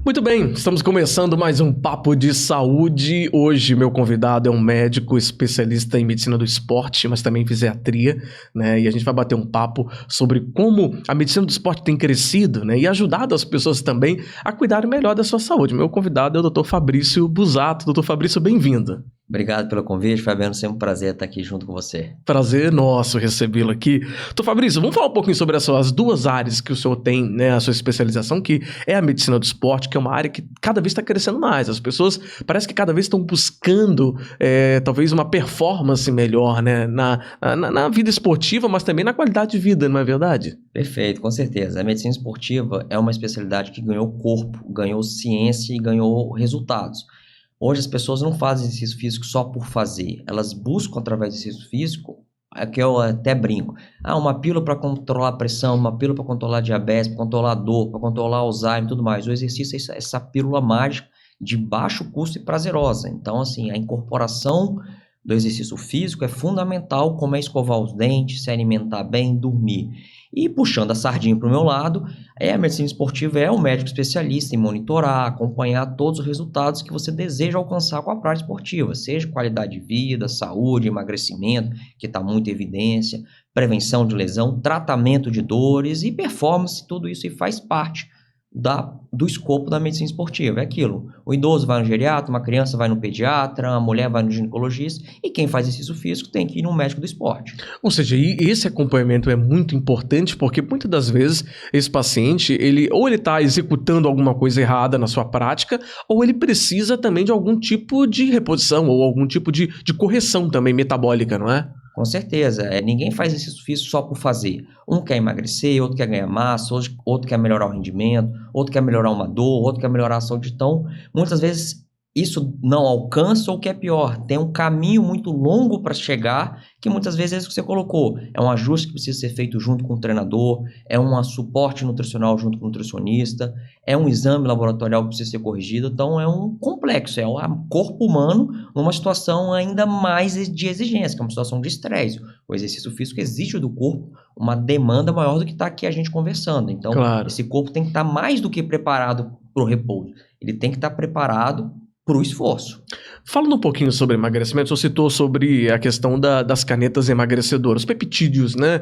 Muito bem, estamos começando mais um Papo de Saúde. Hoje meu convidado é um médico especialista em medicina do esporte, mas também em fisiatria, né? E a gente vai bater um papo sobre como a medicina do esporte tem crescido, né? E ajudado as pessoas também a cuidarem melhor da sua saúde. Meu convidado é o Dr. Fabrício Busato. Dr. Fabrício, bem-vindo. Obrigado pelo convite, Fabiano. Sempre um prazer estar aqui junto com você. Prazer nosso recebê-lo aqui. Então, Fabrício, vamos falar um pouquinho sobre as duas áreas que o senhor tem, né, a sua especialização, que é a medicina do esporte, que é uma área que cada vez está crescendo mais. As pessoas parece que cada vez estão buscando talvez uma performance melhor, né, na vida esportiva, mas também na qualidade de vida, não é verdade? Perfeito, com certeza. A medicina esportiva é uma especialidade que ganhou corpo, ganhou ciência e ganhou resultados. Hoje as pessoas não fazem exercício físico só por fazer, elas buscam através do exercício físico, é que eu até brinco, uma pílula para controlar a pressão, uma pílula para controlar a diabetes, para controlar a dor, para controlar Alzheimer e tudo mais. O exercício é essa pílula mágica de baixo custo e prazerosa. Então, assim, a incorporação do exercício físico é fundamental, como é escovar os dentes, se alimentar bem, dormir. E puxando a sardinha para o meu lado, a medicina esportiva é um médico especialista em monitorar, acompanhar todos os resultados que você deseja alcançar com a prática esportiva, seja qualidade de vida, saúde, emagrecimento, que está muito em evidência, prevenção de lesão, tratamento de dores e performance, tudo isso faz parte do escopo da medicina esportiva. É aquilo, o idoso vai no geriatra, uma criança vai no pediatra, a mulher vai no ginecologista e quem faz exercício físico tem que ir no médico do esporte. Ou seja, esse acompanhamento é muito importante porque muitas das vezes esse paciente, ele está executando alguma coisa errada na sua prática ou ele precisa também de algum tipo de reposição ou algum tipo de correção também metabólica, não é? Com certeza, ninguém faz exercício físico só por fazer. Um quer emagrecer, outro quer ganhar massa, outro quer melhorar o rendimento, outro quer melhorar uma dor, outro quer melhorar a saúde. Então, muitas vezes isso não alcança, ou o que é pior, tem um caminho muito longo para chegar, que muitas vezes é isso que você colocou. É um ajuste que precisa ser feito junto com o treinador, é um suporte nutricional junto com o nutricionista, é um exame laboratorial que precisa ser corrigido. Então é um complexo, é um corpo humano numa situação ainda mais de exigência, que é uma situação de estresse. O exercício físico exige do corpo uma demanda maior do que está aqui a gente conversando. Então, claro, esse corpo tem que estar mais do que preparado para o repouso. Ele tem que estar preparado para o esforço. Falando um pouquinho sobre emagrecimento, você citou sobre a questão das canetas emagrecedoras, os peptídeos, né?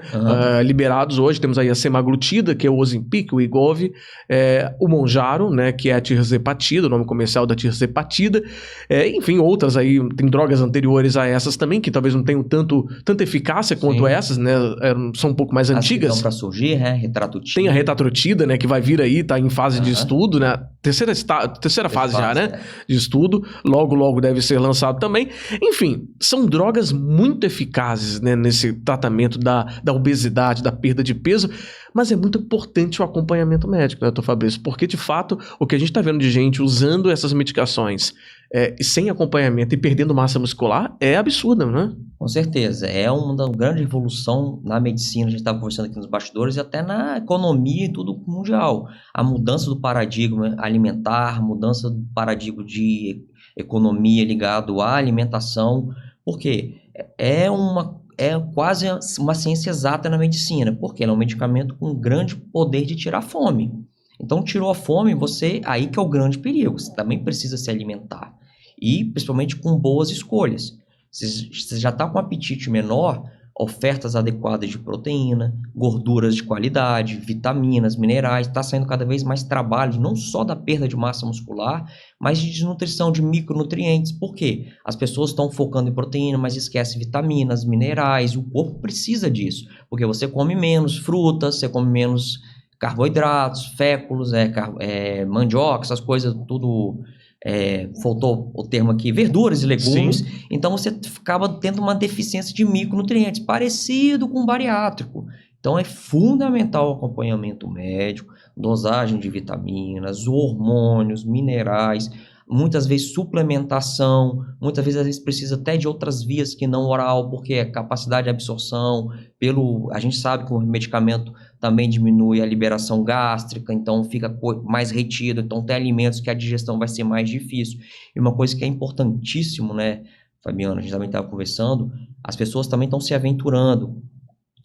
Liberados hoje, temos aí a semaglutida, que é o Ozempic, o Wegovy, o Mounjaro, né? Que é a tirzepatida, o nome comercial da tirzepatida, enfim, outras aí, tem drogas anteriores a essas também, que talvez não tenham tanta eficácia quanto essas, né? São um pouco mais antigas. As que estão para surgir, Retatrutida. Tem a retatrutida, né? Que vai vir aí, tá em fase de estudo, né? Terceira fase já, né? De estudo, logo deve ser lançado também. Enfim, são drogas muito eficazes, né, nesse tratamento da obesidade, da perda de peso, mas é muito importante o acompanhamento médico, né, Dr. Fabrício? Porque, de fato, o que a gente está vendo de gente usando essas medicações sem acompanhamento e perdendo massa muscular é absurdo, né? Com certeza, é uma grande evolução na medicina, a gente estava conversando aqui nos bastidores, e até na economia e tudo mundial. A mudança do paradigma alimentar, mudança do paradigma de economia ligado à alimentação, porque é quase uma ciência exata na medicina, porque ela é um medicamento com grande poder de tirar a fome. Então, tirou a fome, aí que é o grande perigo, você também precisa se alimentar, e principalmente com boas escolhas. Você já está com um apetite menor, ofertas adequadas de proteína, gorduras de qualidade, vitaminas, minerais, está saindo cada vez mais trabalho, não só da perda de massa muscular, mas de desnutrição de micronutrientes. Por quê? As pessoas estão focando em proteína, mas esquecem vitaminas, minerais, e o corpo precisa disso, porque você come menos frutas, você come menos carboidratos, féculos, mandioca, essas coisas tudo... faltou o termo aqui, verduras e legumes. Sim. Então você acaba tendo uma deficiência de micronutrientes, parecido com o bariátrico. Então é fundamental o acompanhamento médico, dosagem de vitaminas, hormônios, minerais, muitas vezes suplementação, muitas vezes às vezes precisa até de outras vias que não oral, porque a capacidade de absorção, a gente sabe que o medicamento também diminui a liberação gástrica, então fica mais retido, então tem alimentos que a digestão vai ser mais difícil. E uma coisa que é importantíssimo, né, Fabiano, a gente também estava conversando, as pessoas também estão se aventurando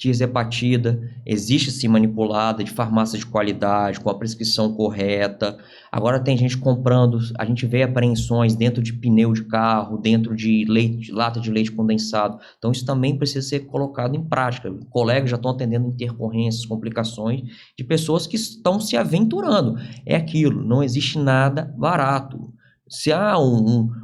tirzepatida, existe sim manipulada de farmácia de qualidade, com a prescrição correta. Agora tem gente comprando, a gente vê apreensões dentro de pneu de carro, dentro de leite, lata de leite condensado. Então isso também precisa ser colocado em prática. Colegas já estão atendendo intercorrências, complicações de pessoas que estão se aventurando. É aquilo, não existe nada barato. Se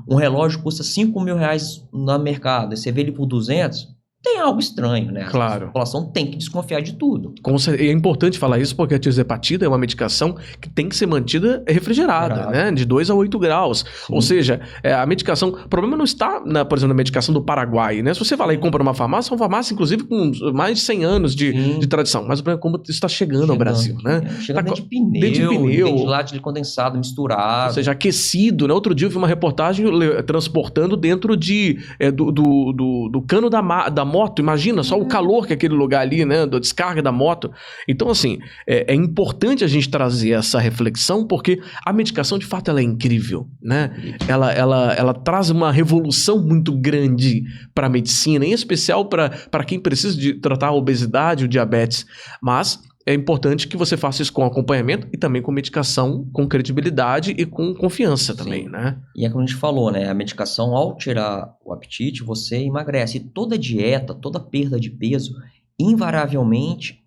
um relógio custa 5 mil reais no mercado e você vê ele por 200, tem algo estranho, né? Claro. A população tem que desconfiar de tudo. É importante falar isso porque a tirzepatida é uma medicação que tem que ser mantida refrigerada, né? De 2 a 8 graus. Sim. Ou seja, a medicação... O problema não está, por exemplo, na medicação do Paraguai, né? Se você vai lá e compra numa farmácia, é uma farmácia, inclusive, com mais de 100 anos de tradição. Mas o problema é como isso está chegando ao Brasil, né? Chega dentro de pneu, dentro de lata de condensado misturado. Ou seja, aquecido, né? Outro dia eu vi uma reportagem transportando dentro do cano da moto, imagina só o calor que é aquele lugar ali, né, da descarga da moto. Então, assim, é importante a gente trazer essa reflexão, porque a medicação, de fato, ela é incrível, né? Ela traz uma revolução muito grande para a medicina, em especial para quem precisa de tratar a obesidade, o diabetes. Mas é importante que você faça isso com acompanhamento e também com medicação, com credibilidade e com confiança também, né? E é como a gente falou, né? A medicação, ao tirar o apetite, você emagrece. E toda dieta, toda perda de peso, invariavelmente,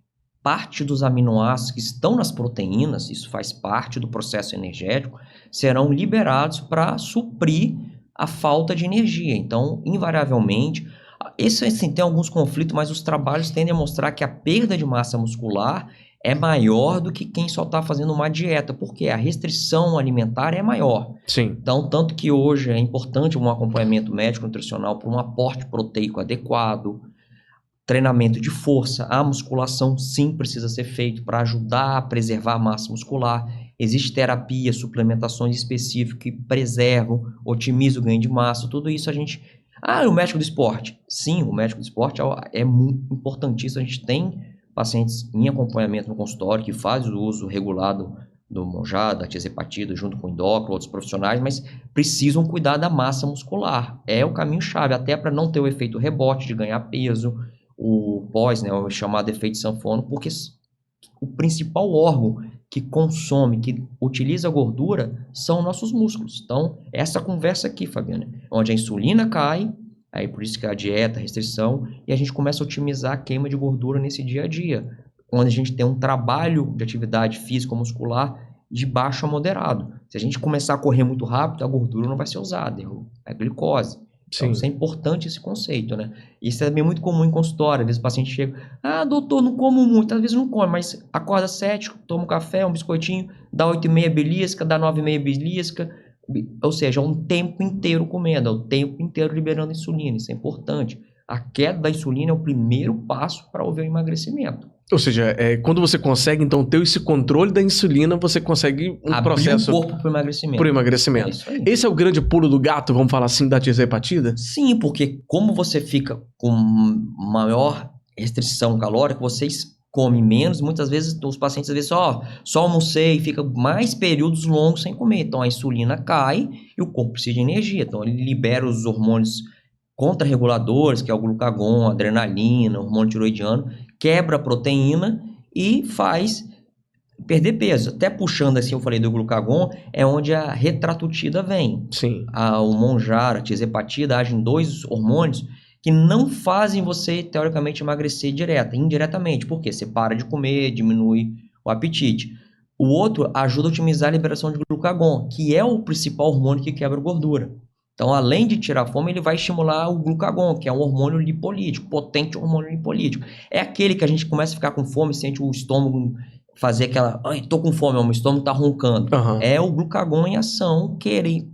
parte dos aminoácidos que estão nas proteínas, isso faz parte do processo energético, serão liberados para suprir a falta de energia. Então, invariavelmente... Esse, assim, tem alguns conflitos, mas os trabalhos tendem a mostrar que a perda de massa muscular é maior do que quem só está fazendo uma dieta, porque a restrição alimentar é maior. Sim. Então, tanto que hoje é importante um acompanhamento médico-nutricional para um aporte proteico adequado, treinamento de força, a musculação sim precisa ser feito para ajudar a preservar a massa muscular. Existe terapia, suplementações específicas que preservam, otimizam o ganho de massa, tudo isso a gente... o médico do esporte. Sim, o médico do esporte é muito importantíssimo. A gente tem pacientes em acompanhamento no consultório que fazem o uso regulado do Monjá, da tirzepatida, junto com o endócrino, outros profissionais, mas precisam cuidar da massa muscular. É o caminho-chave, até para não ter o efeito rebote de ganhar peso, o pós, né, o chamado efeito sanfona, porque o principal órgão que consome, que utiliza a gordura, são nossos músculos. Então, essa conversa aqui, Fabiana, onde a insulina cai, aí por isso que a dieta, a restrição, e a gente começa a otimizar a queima de gordura nesse dia a dia, onde a gente tem um trabalho de atividade física ou muscular de baixo a moderado. Se a gente começar a correr muito rápido, a gordura não vai ser usada, é a glicose. Então, isso é importante, esse conceito, né? Isso é também muito comum em consultório. Às vezes o paciente chega, doutor, não como muito. Às vezes não come, mas acorda 7, toma um café, um biscoitinho, dá 8,5 belisca, dá 9,5 belisca. Ou seja, é um tempo inteiro comendo, é o tempo inteiro liberando insulina. Isso é importante. A queda da insulina é o primeiro passo para haver o emagrecimento. Ou seja, quando você consegue, então, ter esse controle da insulina, você consegue abrir processo... o corpo para o emagrecimento. Para o emagrecimento. É isso aí. Esse é o grande pulo do gato, vamos falar assim, da tirzepatida? Sim, porque como você fica com maior restrição calórica, vocês comem menos, muitas vezes os pacientes só almocei e fica mais períodos longos sem comer. Então a insulina cai e o corpo precisa de energia. Então ele libera os hormônios contrarreguladores, que é o glucagon, a adrenalina, o hormônio tiroidiano, quebra a proteína e faz perder peso. Até puxando assim, eu falei do glucagon, é onde a retratutida vem. Sim. O Monjá, a tirzepatida, agem 2 hormônios que não fazem você, teoricamente, emagrecer indiretamente. Por quê? Você para de comer, diminui o apetite. O outro ajuda a otimizar a liberação de glucagon, que é o principal hormônio que quebra gordura. Então, além de tirar a fome, ele vai estimular o glucagon, que é um hormônio lipolítico, potente hormônio lipolítico. É aquele que a gente começa a ficar com fome, sente o estômago fazer aquela... tô com fome, o meu estômago tá roncando. Uhum. É o glucagon em ação,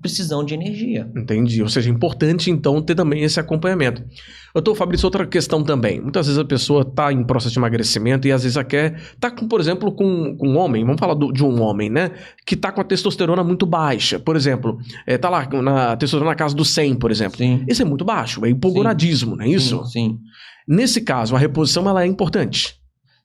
precisando de energia. Entendi. Ou seja, é importante, então, ter também esse acompanhamento. Doutor Fabrício, outra questão também. Muitas vezes a pessoa tá em processo de emagrecimento e às vezes tá, por exemplo, com um homem, vamos falar de um homem, né? Que tá com a testosterona muito baixa. Por exemplo, tá lá na testosterona na casa do 100, por exemplo. Sim. Esse é muito baixo, é hipogonadismo, não é isso? Sim. Nesse caso, a reposição ela é importante.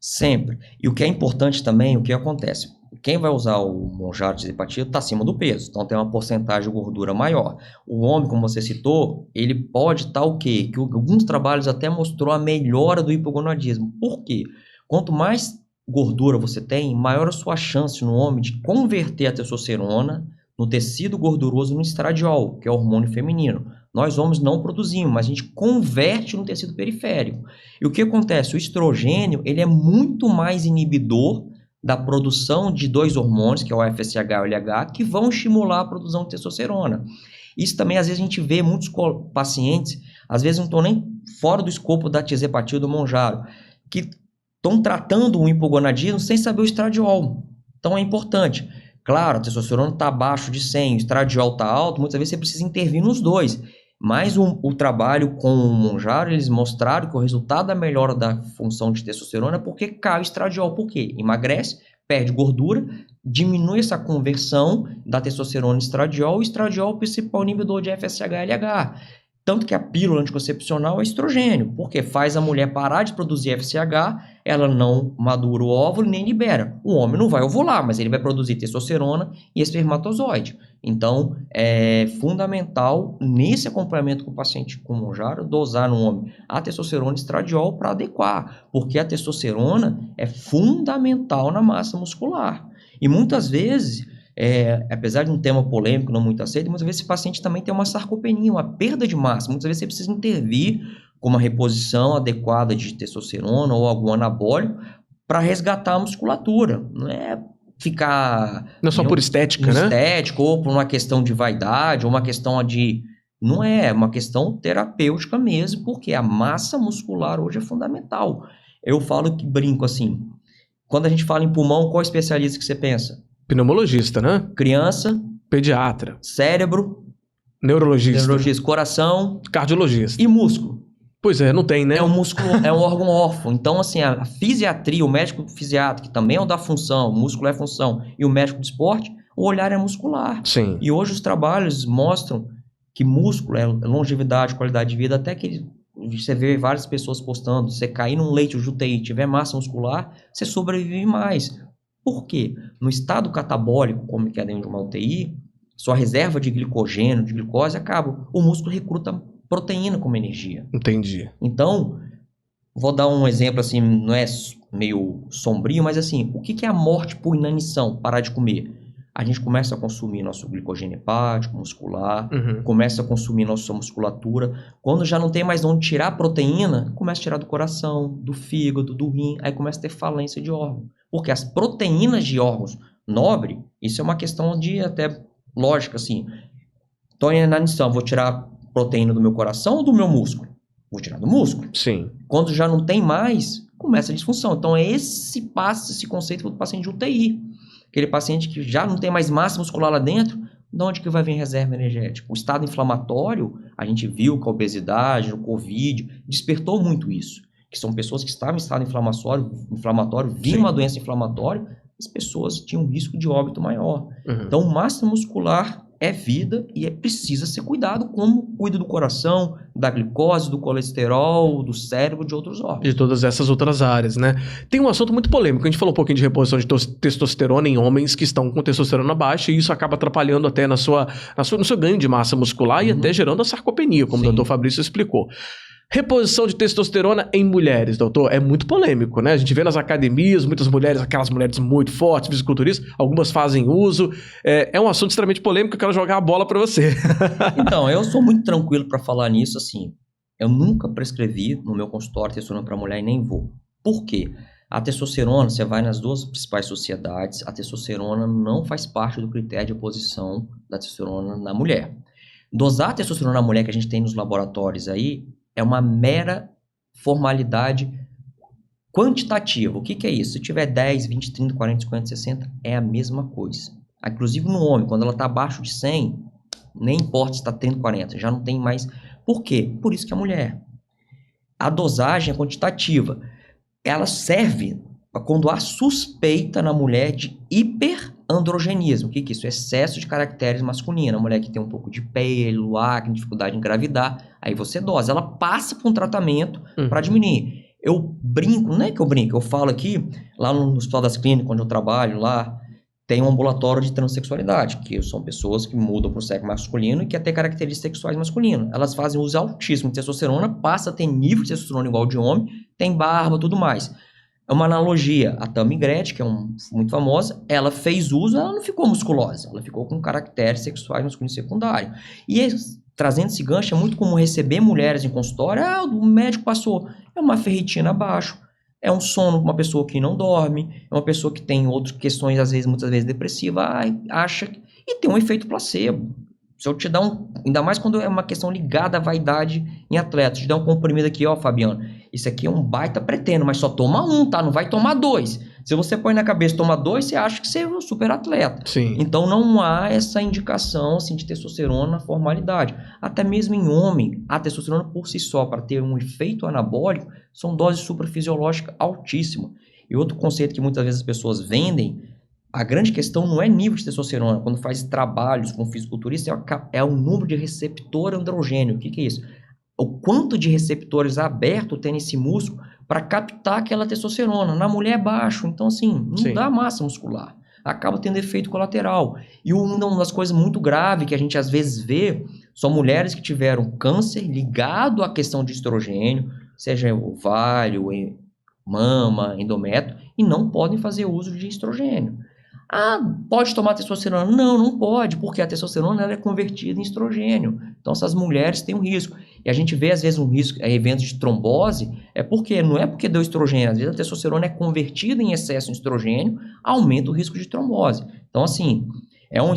Sempre. E o que é importante também, o que acontece? quem vai usar o Monjaro de Zepatia está acima do peso, então tem uma porcentagem de gordura maior. O homem, como você citou, ele pode estar o quê? Que alguns trabalhos até mostrou a melhora do hipogonadismo. Por quê? Quanto mais gordura você tem, maior a sua chance no homem de converter a testosterona no tecido gorduroso no estradiol, que é o hormônio feminino. Nós homens não produzimos, mas a gente converte no tecido periférico. E o que acontece? O estrogênio, ele é muito mais inibidor da produção de dois hormônios, que é o FSH e o LH, que vão estimular a produção de testosterona. Isso também, às vezes, a gente vê muitos pacientes, às vezes não estão nem fora do escopo da tirzepatida do Monjaro, que estão tratando o hipogonadismo sem saber o estradiol. Então, é importante. Claro, a testosterona está abaixo de 100, o estradiol está alto, muitas vezes você precisa intervir nos dois. Mas o trabalho com o Monjaro, eles mostraram que o resultado da melhora da função de testosterona é porque cai o estradiol. Por quê? Emagrece, perde gordura, diminui essa conversão da testosterona em estradiol, e o estradiol é o principal inibidor de FSH-LH. Tanto que a pílula anticoncepcional é estrogênio, porque faz a mulher parar de produzir FSH, ela não madura o óvulo nem libera. O homem não vai ovular, mas ele vai produzir testosterona e espermatozoide. Então, é fundamental, nesse acompanhamento com o paciente com Monjaro, dosar no homem a testosterona e estradiol para adequar, porque a testosterona é fundamental na massa muscular. E muitas vezes, apesar de um tema polêmico, não muito aceito, muitas vezes esse paciente também tem uma sarcopenia, uma perda de massa. Muitas vezes você precisa intervir com uma reposição adequada de testosterona ou algum anabólico para resgatar a musculatura. Não é ficar... Não é só por estética, né? Estética, ou por uma questão de vaidade, ou uma questão de... Não é uma questão terapêutica mesmo, porque a massa muscular hoje é fundamental. Eu falo que brinco assim, quando a gente fala em pulmão, qual especialista que você pensa? Pneumologista, né? Criança. Pediatra. Cérebro. Neurologista. Coração. Cardiologista. E músculo. Pois é, não tem, né? É um músculo, é um órgão órfão. Então, assim, a fisiatria, o médico fisiatra, que também é o da função, o músculo é função, e o médico de esporte, o olhar é muscular. Sim. E hoje os trabalhos mostram que músculo é longevidade, qualidade de vida, até que você vê várias pessoas postando, você cair num leito de UTI e tiver massa muscular, você sobrevive mais. Por quê? No estado catabólico, como é dentro de uma UTI, sua reserva de glicogênio, de glicose, acaba. O músculo recruta proteína como energia. Entendi. Então, vou dar um exemplo assim, não é meio sombrio, mas assim, o que é a morte por inanição, parar de comer? A gente começa a consumir nosso glicogênio hepático, muscular, começa a consumir nossa musculatura. Quando já não tem mais onde tirar a proteína, começa a tirar do coração, do fígado, do rim, aí começa a ter falência de órgão. Porque as proteínas de órgãos nobres, isso é uma questão de até lógica, assim. Estou em inanição, vou tirar proteína do meu coração ou do meu músculo? Vou tirar do músculo. Sim. Quando já não tem mais, começa a disfunção. Então, é esse conceito do paciente de UTI. Aquele paciente que já não tem mais massa muscular lá dentro, de onde que vai vir reserva energética? O estado inflamatório, a gente viu que a obesidade, o Covid, despertou muito isso. Que são pessoas que estavam em estado inflamatório, vinha uma doença inflamatória, as pessoas tinham um risco de óbito maior. Então, massa muscular é vida e precisa ser cuidado, como cuida do coração, da glicose, do colesterol, do cérebro, de outros órgãos. De todas essas outras áreas, né? Tem um assunto muito polêmico. A gente falou um pouquinho de reposição de testosterona em homens que estão com testosterona baixa, e isso acaba atrapalhando até no seu ganho de massa muscular e até gerando a sarcopenia, como o Dr. Fabrício explicou. Reposição de testosterona em mulheres, doutor, é muito polêmico, né? A gente vê nas academias, muitas mulheres, aquelas mulheres muito fortes, fisiculturistas, algumas fazem uso. É um assunto extremamente polêmico, eu quero jogar a bola para você. Então, eu sou muito tranquilo para falar nisso, assim. Eu nunca prescrevi no meu consultório testosterona para mulher e nem vou. Por quê? A testosterona, você vai nas duas principais sociedades, a testosterona não faz parte do critério de reposição da testosterona na mulher. Dosar a testosterona na mulher que a gente tem nos laboratórios aí, é uma mera formalidade quantitativa. O que é isso? Se tiver 10, 20, 30, 40, 50, 60, é a mesma coisa. Inclusive no homem, quando ela está abaixo de 100, nem importa se está 30, 40, já não tem mais. Por quê? Por isso que a mulher. A dosagem é quantitativa. Ela serve quando há suspeita na mulher de hiperandrogenismo. O que é isso? Excesso de caracteres masculinos. A mulher que tem um pouco de pelo, acne, dificuldade em engravidar, aí você dosa. Ela passa por um tratamento para diminuir. Eu brinco, não é que eu brinco, eu falo aqui, lá no Hospital das Clínicas, onde eu trabalho lá, tem um ambulatório de transexualidade, que são pessoas que mudam para o sexo masculino e que têm características sexuais masculinas. Elas fazem uso altíssimo de testosterona, passa a ter nível de testosterona igual de homem, tem barba, tudo mais. É uma analogia. A Tammy Gretchen, que é muito famosa, ela fez uso, ela não ficou musculosa, ela ficou com caracteres sexuais masculinos secundários. E trazendo esse gancho, é muito comum receber mulheres em consultório, o médico passou, é uma ferritina abaixo, é um sono com uma pessoa que não dorme, é uma pessoa que tem outras questões, muitas vezes depressiva, acha, e tem um efeito placebo. Se eu te dar ainda mais quando é uma questão ligada à vaidade em atletas, te dar um comprimido aqui, ó, Fabiano, isso aqui é um baita pretendo, mas só toma um, tá? Não vai tomar 2. Se você põe na cabeça toma 2, você acha que você é um super atleta. Sim. Então não há essa indicação assim, de testosterona na formalidade. Até mesmo em homem, a testosterona por si só, para ter um efeito anabólico, são doses suprafisiológicas altíssimas. E outro conceito que muitas vezes as pessoas vendem, a grande questão não é nível de testosterona. Quando faz trabalhos com fisiculturista, é o número de receptor androgênio. O que é isso? O quanto de receptores abertos tem nesse músculo para captar aquela testosterona. Na mulher é baixo, então assim, não dá massa muscular. Acaba tendo efeito colateral. E uma das coisas muito graves que a gente às vezes vê são mulheres que tiveram câncer ligado à questão de estrogênio, seja ovário, mama, endométrio, e não podem fazer uso de estrogênio. Pode tomar testosterona? Não pode, porque a testosterona ela é convertida em estrogênio. Então, essas mulheres têm um risco. E a gente vê, às vezes, um risco, eventos de trombose, não é porque deu estrogênio, às vezes a testosterona é convertida em excesso em estrogênio, aumenta o risco de trombose. Então, assim, é um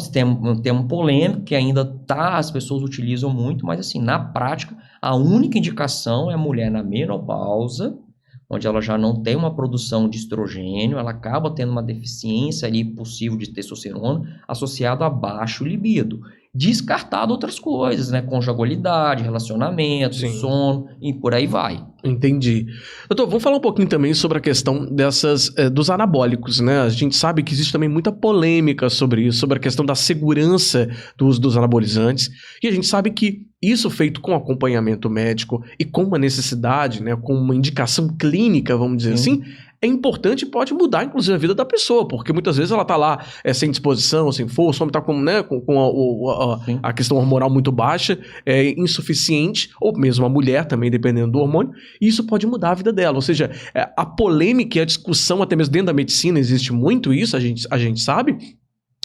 tema polêmico que ainda as pessoas utilizam muito, mas, assim, na prática, a única indicação é a mulher na menopausa, onde ela já não tem uma produção de estrogênio, ela acaba tendo uma deficiência ali possível de testosterona associada a baixo libido. Descartado outras coisas, né? Conjugalidade, relacionamento, sono e por aí vai. Entendi. Doutor, vamos falar um pouquinho também sobre a questão dos anabólicos, né? A gente sabe que existe também muita polêmica sobre isso, sobre a questão da segurança do uso dos anabolizantes, e a gente sabe que isso feito com acompanhamento médico e com uma necessidade, né, com uma indicação clínica, vamos dizer assim, é importante e pode mudar, inclusive, a vida da pessoa, porque muitas vezes ela tá lá sem disposição, sem força, o homem tá com a questão hormonal muito baixa, insuficiente, ou mesmo a mulher também, dependendo do hormônio, e isso pode mudar a vida dela. Ou seja, a polêmica e a discussão, até mesmo dentro da medicina, existe muito isso, a gente sabe,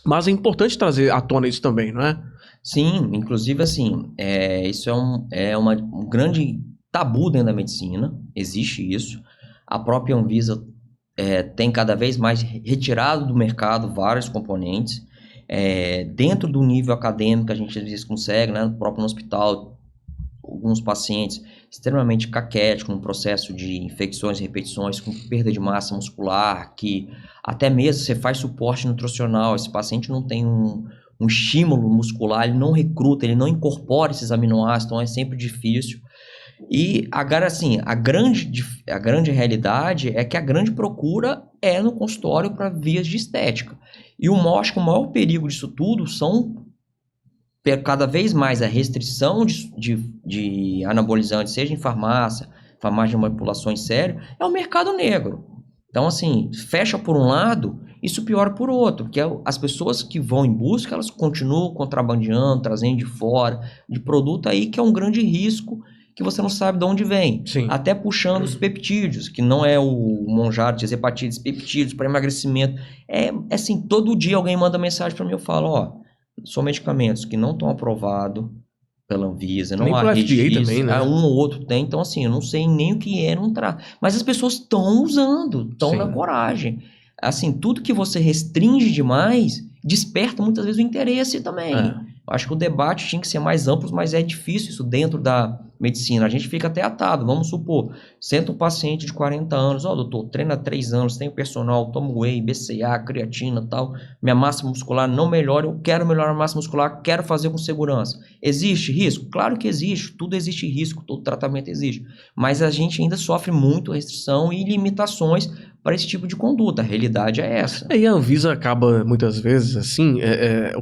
mas é importante trazer à tona isso também, não é? Sim, inclusive assim, isso é um grande tabu dentro da medicina, existe isso. A própria Anvisa tem cada vez mais retirado do mercado vários componentes. Dentro do nível acadêmico, a gente às vezes consegue, né, no hospital, alguns pacientes extremamente caquéticos, no processo de infecções e repetições, com perda de massa muscular, que até mesmo você faz suporte nutricional, esse paciente não tem um estímulo muscular, ele não recruta, ele não incorpora esses aminoácidos, então é sempre difícil. E agora, assim, a grande realidade é que a grande procura é no consultório para vias de estética. E acho que o maior perigo disso tudo são cada vez mais a restrição de anabolizantes, seja em farmácia de manipulações sérias, é o mercado negro. Então, assim, fecha por um lado, isso piora por outro, porque as pessoas que vão em busca, elas continuam contrabandeando, trazendo de fora, de produto aí que é um grande risco, que você não sabe de onde vem. Sim. Até puxando os peptídeos, que não é o Monjaro, as hepatites, peptídeos para emagrecimento. Assim, todo dia alguém manda mensagem para mim, eu falo, são medicamentos que não estão aprovados pela Anvisa, não há registro, também, né? Um ou outro tem, então assim, eu não sei nem o que não traz. Mas as pessoas estão usando, estão na coragem. Assim, tudo que você restringe demais, desperta muitas vezes o interesse também. Eu acho que o debate tinha que ser mais amplo, mas é difícil isso dentro da medicina. A gente fica até atado. Vamos supor, senta um paciente de 40 anos, doutor, treina há 3 anos, tenho personal, tomo whey, BCA, creatina e tal, minha massa muscular não melhora, eu quero melhorar a massa muscular, quero fazer com segurança. Existe risco? Claro que existe, tudo existe risco, todo tratamento existe. Mas a gente ainda sofre muito restrição e limitações para esse tipo de conduta. A realidade é essa. E a Anvisa acaba, muitas vezes, assim,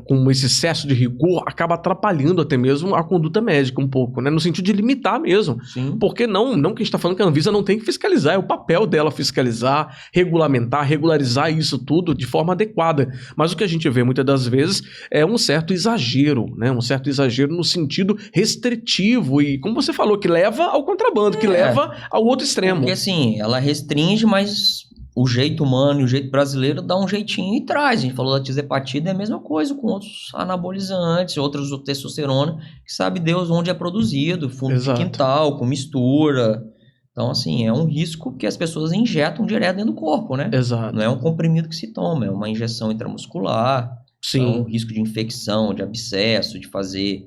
com esse excesso de rigor, acaba atrapalhando até mesmo a conduta médica um pouco, né? No sentido de limitar mesmo. Sim. Porque não que a gente está falando que a Anvisa não tem que fiscalizar, é o papel dela fiscalizar, regulamentar, regularizar isso tudo de forma adequada. Mas o que a gente vê muitas das vezes é um certo exagero, né? Um certo exagero no sentido restritivo e, como você falou, que leva ao contrabando, que leva ao outro extremo. Porque assim, ela restringe, mas o jeito humano e o jeito brasileiro dá um jeitinho e traz. A gente falou da tisepatida, é a mesma coisa com outros anabolizantes, outros do testosterona, que sabe Deus onde é produzido, fundo Exato. de quintal, com mistura. Então, assim, é um risco que as pessoas injetam direto dentro do corpo, né? Exato. Não é um comprimido que se toma, é uma injeção intramuscular. Sim. Então, risco de infecção, de abscesso, de fazer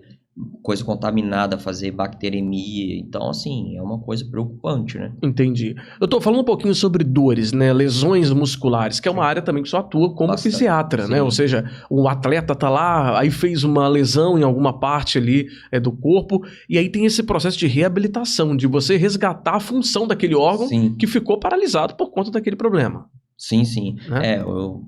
coisa contaminada, fazer bacteremia. Então, assim, é uma coisa preocupante, né? Entendi. Eu tô falando um pouquinho sobre dores, né? Lesões musculares, que é uma área também que só atua como Bastante. fisiatra, né? Sim. Ou seja, o atleta tá lá, aí fez uma lesão em alguma parte ali do corpo, e aí tem esse processo de reabilitação, de você resgatar a função daquele órgão Sim. que ficou paralisado por conta daquele problema. Sim, sim. Né?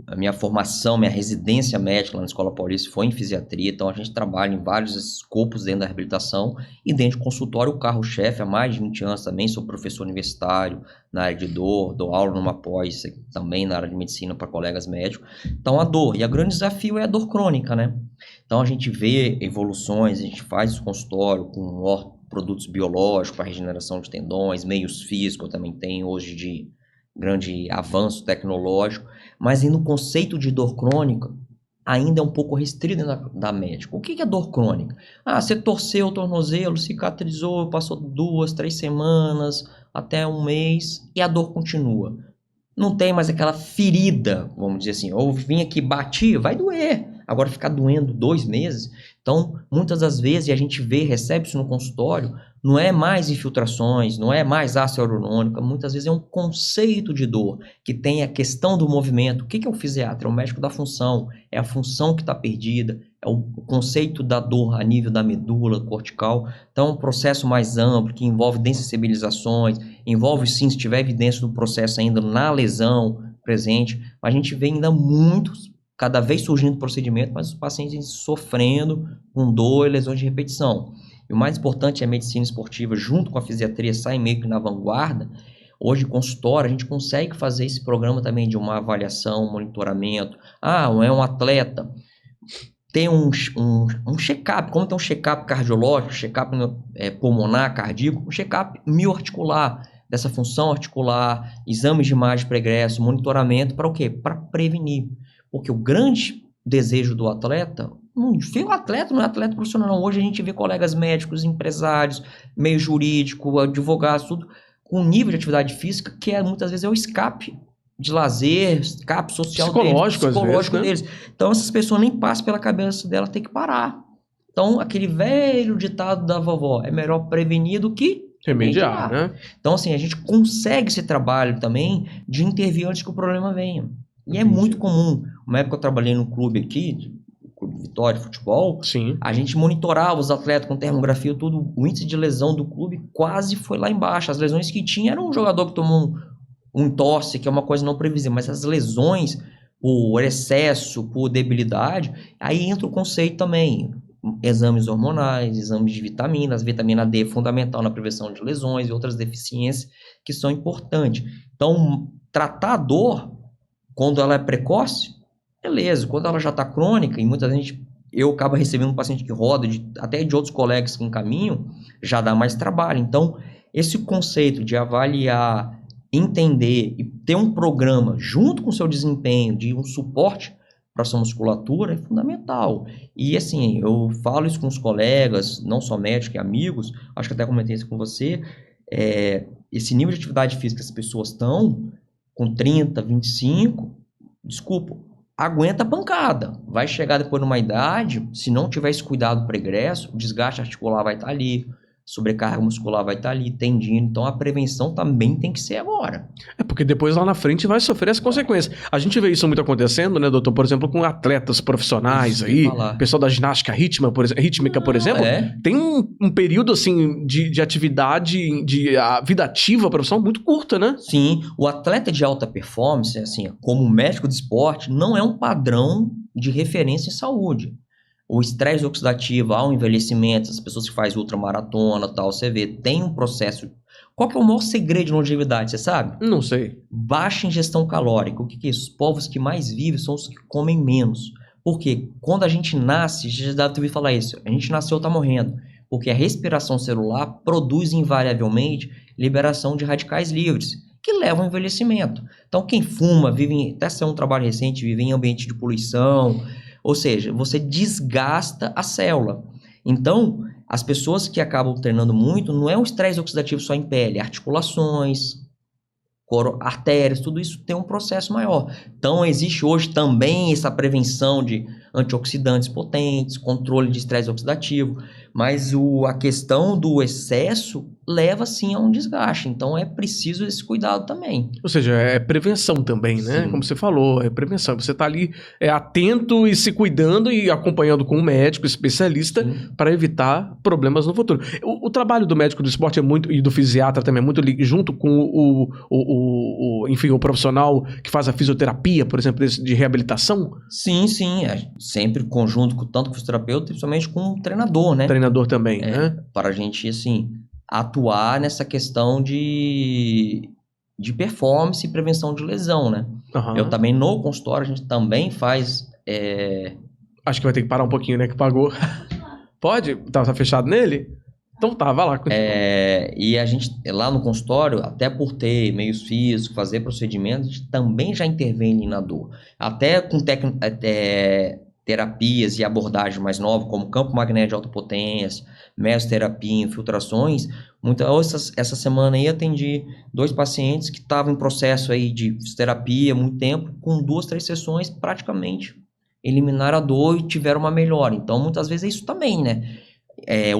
A minha formação, minha residência médica lá na Escola Paulista foi em fisiatria, então a gente trabalha em vários escopos dentro da reabilitação e dentro de consultório, o carro-chefe há mais de 20 anos também, sou professor universitário na área de dor, dou aula numa pós também na área de medicina para colegas médicos. Então a dor, e o grande desafio é a dor crônica, né? Então a gente vê evoluções, a gente faz o consultório com produtos biológicos para regeneração de tendões, meios físicos também tem hoje de grande avanço tecnológico, mas no conceito de dor crônica ainda é um pouco restrito da médica. O que é dor crônica? Você torceu o tornozelo, cicatrizou, passou 2, 3 semanas, até um mês, e a dor continua. Não tem mais aquela ferida, vamos dizer assim, ou vim aqui, bati, vai doer. Agora ficar doendo 2 meses. Então, muitas das vezes, a gente recebe isso no consultório, não é mais infiltrações, não é mais ácido hialurônico, muitas vezes é um conceito de dor, que tem a questão do movimento. O que é o fisiatra? É o médico da função, é a função que está perdida, é o conceito da dor a nível da medula cortical. Então, é um processo mais amplo, que envolve densibilizações, envolve sim, se tiver evidência do processo ainda na lesão presente, mas a gente vê ainda muitos, cada vez surgindo procedimento, mas os pacientes sofrendo com dor e lesões de repetição. E o mais importante é a medicina esportiva, junto com a fisiatria, sai meio que na vanguarda. Hoje, consultório, a gente consegue fazer esse programa também de uma avaliação, monitoramento. É um atleta, tem um check-up, como tem um check-up cardiológico, check-up pulmonar, cardíaco, um check-up mioarticular, dessa função articular, exames de imagem pregresso, monitoramento, para o quê? Para prevenir. Porque o grande desejo do atleta, o atleta não é atleta profissional, não. Hoje a gente vê colegas médicos, empresários, meio jurídico, advogados, tudo, com um nível de atividade física que muitas vezes é o escape de lazer, escape social psicológico deles. Então essas pessoas nem passam pela cabeça dela ter que parar. Então aquele velho ditado da vovó, é melhor prevenir do que remediar, né? Então assim, a gente consegue esse trabalho também de intervir antes que o problema venha. E é muito comum. Uma época eu trabalhei num clube aqui, Clube Vitória de Futebol, Sim. A gente monitorava os atletas com termografia, tudo, o índice de lesão do clube quase foi lá embaixo. As lesões que tinha era um jogador que tomou um tosse, que é uma coisa não previsível, mas as lesões por excesso, por debilidade, aí entra o conceito também. Exames hormonais, exames de vitaminas, vitamina D é fundamental na prevenção de lesões e outras deficiências que são importantes. Então, tratar a dor quando ela é precoce, beleza. Quando ela já está crônica, e muita gente, eu acabo recebendo um paciente que roda, até de outros colegas que encaminham, já dá mais trabalho. Então, esse conceito de avaliar, entender e ter um programa junto com o seu desempenho, de um suporte para a sua musculatura, é fundamental. E assim, eu falo isso com os colegas, não só médicos e amigos, acho que até comentei isso com você, esse nível de atividade física que as pessoas estão, com 30, 25, desculpa, aguenta a pancada. Vai chegar depois numa idade, se não tiver esse cuidado pregresso, o desgaste articular vai estar ali, sobrecarga muscular vai estar ali, tendino. Então a prevenção também tem que ser agora. Porque depois lá na frente vai sofrer as consequências. A gente vê isso muito acontecendo, né, doutor? Por exemplo, com atletas profissionais Isso, aí, pessoal da ginástica rítmica, por exemplo, tem um período assim de atividade, a vida ativa profissional muito curta, né? Sim, o atleta de alta performance, assim, como médico de esporte, não é um padrão de referência em saúde. o estresse oxidativo, há um envelhecimento, as pessoas que fazem ultramaratona e tal, você vê, tem um processo. Qual que é o maior segredo de longevidade, você sabe? Não sei. Baixa ingestão calórica. O que é isso? Os povos que mais vivem são os que comem menos. Por quê? Quando a gente nasce, já deve ter ouvido falar isso, a gente nasceu, tá morrendo. Porque a respiração celular produz invariavelmente liberação de radicais livres, que levam ao envelhecimento. Então, quem fuma, até saiu um trabalho recente, vive em ambiente de poluição, ou seja, você desgasta a célula. Então, as pessoas que acabam treinando muito, não é um estresse oxidativo só em pele, articulações, artérias, tudo isso tem um processo maior. Então, existe hoje também essa prevenção de antioxidantes potentes, controle de estresse oxidativo, mas a questão do excesso leva, sim, a um desgaste. Então, é preciso esse cuidado também. Ou seja, é prevenção também, né? Sim. Como você falou, é prevenção. Você tá ali atento e se cuidando e acompanhando com um médico especialista para evitar problemas no futuro. O trabalho do médico do esporte é muito, e do fisiatra também é muito junto com enfim, o profissional que faz a fisioterapia, por exemplo, de reabilitação? Sim, sim. É sempre em conjunto tanto com o fisioterapeuta, principalmente com o treinador, né? Treinador também, né? Para a gente, assim, atuar nessa questão de performance e prevenção de lesão, né? Uhum. Eu também, no consultório, a gente também faz... Acho que vai ter que parar um pouquinho, né? Que pagou. Pode? Tá fechado nele? Então tá, vai lá. E a gente, lá no consultório, até por ter meios físicos, fazer procedimentos, a gente também já intervém na dor. Até com terapias e abordagens mais novas, como campo magnético de alta potência, mesoterapia, infiltrações. Essa semana aí atendi 2 pacientes que estavam em processo aí de fisioterapia há muito tempo, com 2, 3 sessões, praticamente eliminaram a dor e tiveram uma melhora. Então, muitas vezes é isso também, né?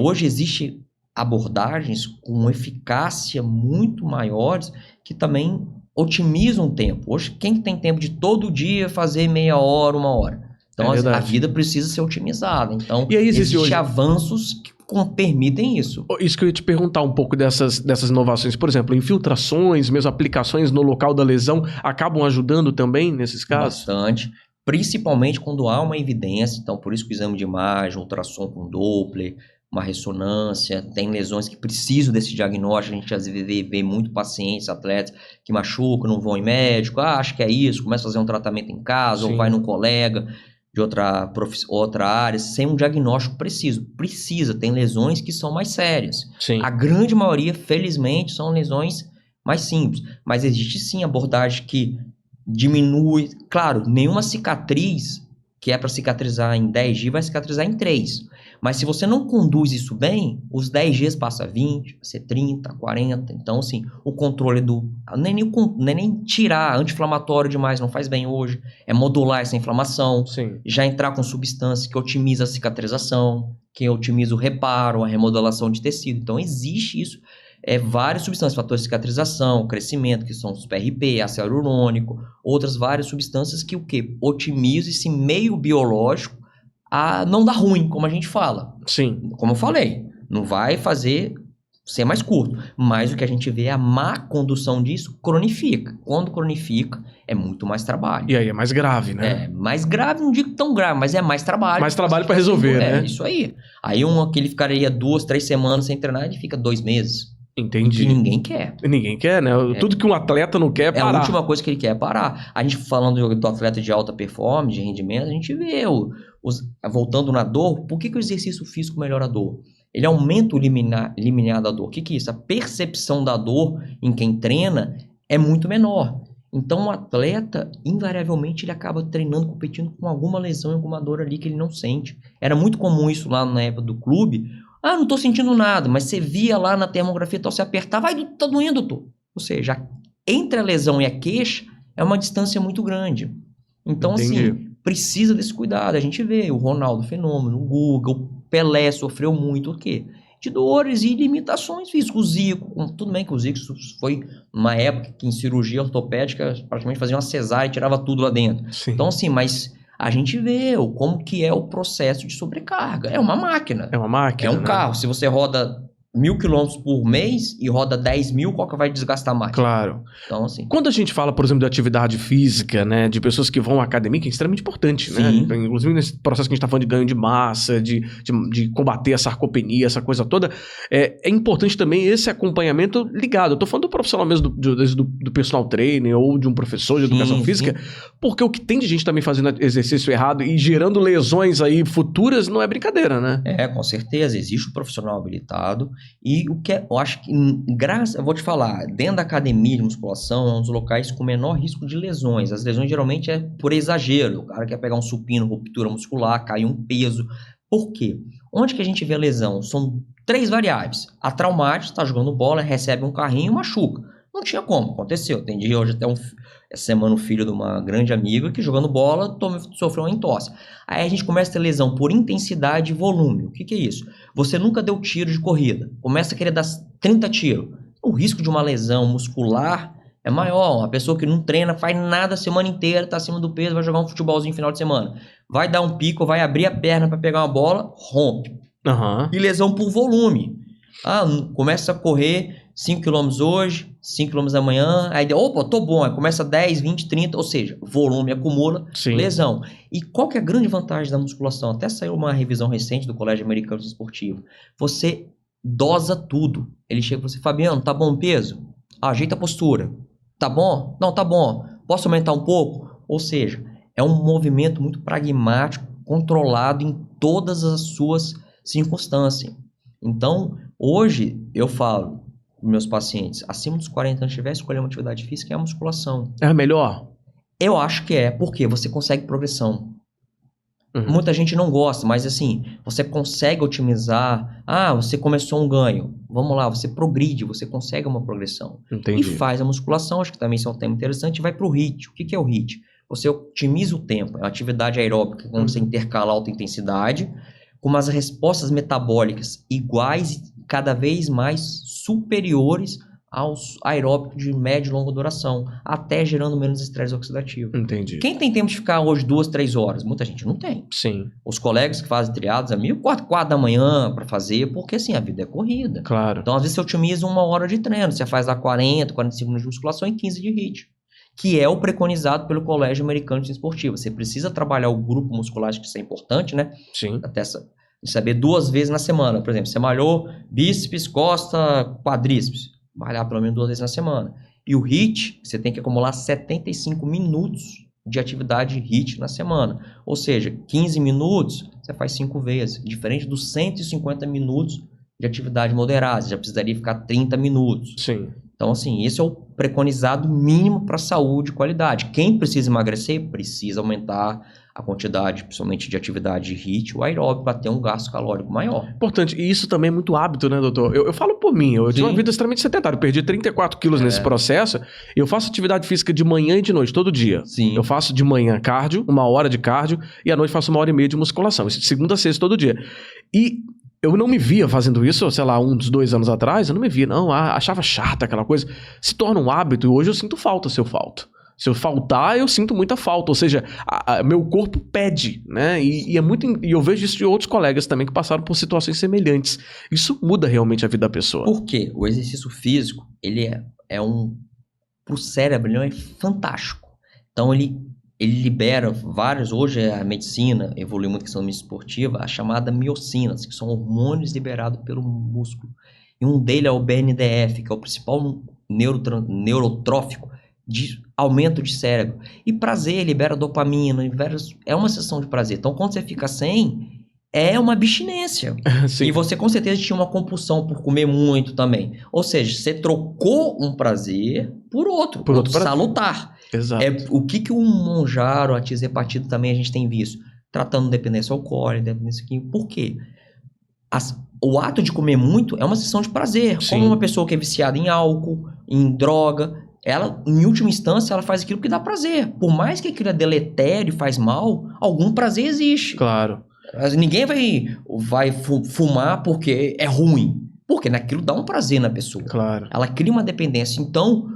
Hoje existe abordagens com eficácia muito maiores que também otimizam o tempo. Hoje, quem tem tempo de todo dia fazer meia hora, 1 hora? Então, a vida precisa ser otimizada. Então, e aí existem hoje avanços que permitem isso. Isso que eu ia te perguntar um pouco dessas inovações. Por exemplo, infiltrações, mesmo aplicações no local da lesão, acabam ajudando também nesses casos? Bastante. Principalmente quando há uma evidência. Então, por isso que o exame de imagem, ultrassom com Doppler, uma ressonância, tem lesões que precisam desse diagnóstico. A gente às vezes vê muito pacientes, atletas que machucam, não vão em médico, acho que é isso, começa a fazer um tratamento em casa, ou vai num colega de outra área, sem um diagnóstico preciso. Tem lesões que são mais sérias. Sim. A grande maioria, felizmente, são lesões mais simples, mas existe sim abordagem que diminui, claro, nenhuma cicatriz que é para cicatrizar em 10 dias vai cicatrizar em 3. Mas se você não conduz isso bem, os 10 dias passa 20, vai ser 30, 40. Então, assim, o controle não é nem tirar anti-inflamatório demais, não faz bem hoje. É modular essa inflamação. Sim. Já entrar com substância que otimiza a cicatrização, que otimiza o reparo, a remodelação de tecido. Então, existe isso. Várias substâncias, fatores de cicatrização, crescimento, que são os PRP, ácido hialurônico, outras várias substâncias que otimizam esse meio biológico a não dar ruim, como a gente fala. Sim. Como eu falei, não vai fazer ser mais curto, mas o que a gente vê é a má condução disso cronifica. Quando cronifica, é muito mais trabalho. E aí é mais grave, né? Mais grave, não digo tão grave, mas é mais trabalho. Mais trabalho para resolver, né? É, isso aí. Aí que ele ficaria 2, 3 semanas sem treinar, ele fica 2 meses. Entendi. Que ninguém quer. Ninguém quer, né? Tudo que um atleta não quer é parar. A última coisa que ele quer é parar. A gente falando do atleta de alta performance, de rendimento, a gente vê, voltando na dor, por que o exercício físico melhora a dor? Ele aumenta o limiar da dor. O que é isso? A percepção da dor em quem treina é muito menor. Então, o atleta, invariavelmente, ele acaba treinando, competindo com alguma lesão, alguma dor ali que ele não sente. Era muito comum isso lá na época do clube. Não tô sentindo nada, mas você via lá na termografia, então você apertava, tá doendo, doutor. Ou seja, entre a lesão e a queixa é uma distância muito grande. Então, Entendi. assim, precisa desse cuidado. A gente vê o Ronaldo Fenômeno, o Guga, o Pelé sofreu muito, o quê? De dores e limitações físicas. O Zico, tudo bem que o Zico foi uma época que em cirurgia ortopédica praticamente fazia uma cesárea e tirava tudo lá dentro. Sim. Então, assim, mas a gente vê como que é o processo de sobrecarga. É uma máquina. É uma máquina. É um carro. Se você roda 1.000 quilômetros por mês e roda 10 mil, qual que vai desgastar mais? Claro. Então, assim... Quando a gente fala, por exemplo, de atividade física, né, de pessoas que vão à academia, que é extremamente importante, né? Inclusive nesse processo que a gente tá falando de ganho de massa, de combater a sarcopenia, essa coisa toda, é importante também esse acompanhamento ligado. Eu tô falando do profissional mesmo, do personal trainer ou de um professor de educação física, porque o que tem de gente também fazendo exercício errado e gerando lesões aí futuras não é brincadeira, né? Com certeza. Existe um profissional habilitado. E o que eu acho que, eu vou te falar, dentro da academia de musculação é um dos locais com menor risco de lesões. As lesões geralmente é por exagero. O cara quer pegar um supino, ruptura muscular, cair um peso. Por quê? Onde que a gente vê a lesão? São 3 variáveis. A traumática, está jogando bola, recebe um carrinho e machuca. Não tinha como, aconteceu. Tem dia hoje até essa semana o filho de uma grande amiga que jogando bola sofreu uma entorse. Aí a gente começa a ter lesão por intensidade e volume. O que é isso? Você nunca deu tiro de corrida, começa a querer dar 30 tiros. O risco de uma lesão muscular é maior. Uma pessoa que não treina, faz nada a semana inteira, tá acima do peso, vai jogar um futebolzinho final de semana. Vai dar um pico, vai abrir a perna para pegar uma bola, rompe. E lesão por volume. Começa a correr 5 km hoje, 5 km amanhã, aí opa, tô bom, aí começa 10, 20, 30, ou seja, volume acumula, lesão. E qual que é a grande vantagem da musculação? Até saiu uma revisão recente do Colégio Americano de Esportivo. Você dosa tudo. Ele chega e fala assim, Fabiano, tá bom o peso? Ajeita a postura. Tá bom? Não, tá bom. Posso aumentar um pouco? Ou seja, é um movimento muito pragmático, controlado em todas as suas circunstâncias. Então, hoje, eu falo para meus pacientes, acima dos 40 anos, tiver escolher uma atividade física, é a musculação. É a melhor? Eu acho que porque você consegue progressão. Muita gente não gosta, mas assim, você consegue otimizar. Você começou um ganho. Vamos lá, você progride, você consegue uma progressão. Entendi. E faz a musculação, acho que também isso é um tema interessante, vai para o HIIT. O que é o HIIT? Você otimiza o tempo, é uma atividade aeróbica, quando você intercala alta intensidade, com umas respostas metabólicas iguais e cada vez mais superiores aos aeróbicos de média e longa duração, até gerando menos estresse oxidativo. Entendi. Quem tem tempo de ficar hoje 2, 3 horas? Muita gente não tem. Sim. Os colegas que fazem triados, amigo, 4 da manhã para fazer, porque assim, a vida é corrida. Claro. Então, às vezes, você otimiza 1 hora de treino, você faz lá 40, 45 minutos de musculação e 15 de HIIT, que é o preconizado pelo Colégio Americano de Esportivo. Você precisa trabalhar o grupo muscular, acho que isso é importante, né? Sim. Até saber 2 vezes na semana. Por exemplo, você malhou bíceps, costa, quadríceps. Malhar pelo menos 2 vezes na semana. E o HIIT, você tem que acumular 75 minutos de atividade HIIT na semana. Ou seja, 15 minutos, você faz 5 vezes. Diferente dos 150 minutos de atividade moderada. Você já precisaria ficar 30 minutos. Sim. Então, assim, esse é o preconizado mínimo para saúde e qualidade. Quem precisa emagrecer, precisa aumentar a quantidade, principalmente de atividade de HIIT ou aeróbico, para ter um gasto calórico maior. Importante. E isso também é muito hábito, né, doutor? Eu falo por mim. Eu tive uma vida extremamente sedentária. Eu perdi 34 quilos nesse processo. Eu faço atividade física de manhã e de noite, todo dia. Sim. Eu faço de manhã cardio, 1 hora de cardio, e à noite faço 1h30 de musculação. Isso de segunda a sexta, todo dia. E eu não me via fazendo isso, sei lá, 1, 2 anos atrás. Eu não me via, não. Achava chata aquela coisa. Se torna um hábito e hoje eu sinto falta se eu falto. Se eu faltar, eu sinto muita falta. Ou seja, meu corpo pede, né? E eu vejo isso de outros colegas também que passaram por situações semelhantes. Isso muda realmente a vida da pessoa. Por quê? O exercício físico, ele pro cérebro, ele é fantástico. Então, ele libera vários... Hoje a medicina evoluiu muito a questão da medicina esportiva, a chamada miocinas, que são hormônios liberados pelo músculo. E um deles é o BNDF, que é o principal neurotrófico de aumento de cérebro. E prazer, libera dopamina, é uma sensação de prazer. Então, quando você fica sem, é uma abstinência. Sim. E você, com certeza, tinha uma compulsão por comer muito também. Ou seja, você trocou um prazer por outro salutar. Exato. O que o Monjaro, a tisepatida também a gente tem visto? Tratando dependência alcoólica, dependência química. Por quê? O ato de comer muito é uma sensação de prazer. Sim. Como uma pessoa que é viciada em álcool, em droga, ela, em última instância, ela faz aquilo que dá prazer. Por mais que aquilo é deletério e faz mal, algum prazer existe. Claro. Ninguém vai fumar porque é ruim. Porque naquilo dá um prazer na pessoa. Claro. Ela cria uma dependência. Então,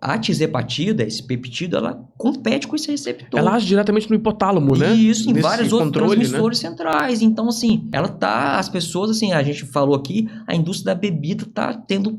a tizepatida, esse peptídeo, ela compete com esse receptor. Ela age diretamente no hipotálamo, né? Isso, em Nesse vários outros controle, transmissores centrais. Então, assim, as pessoas, assim, a gente falou aqui, a indústria da bebida tá tendo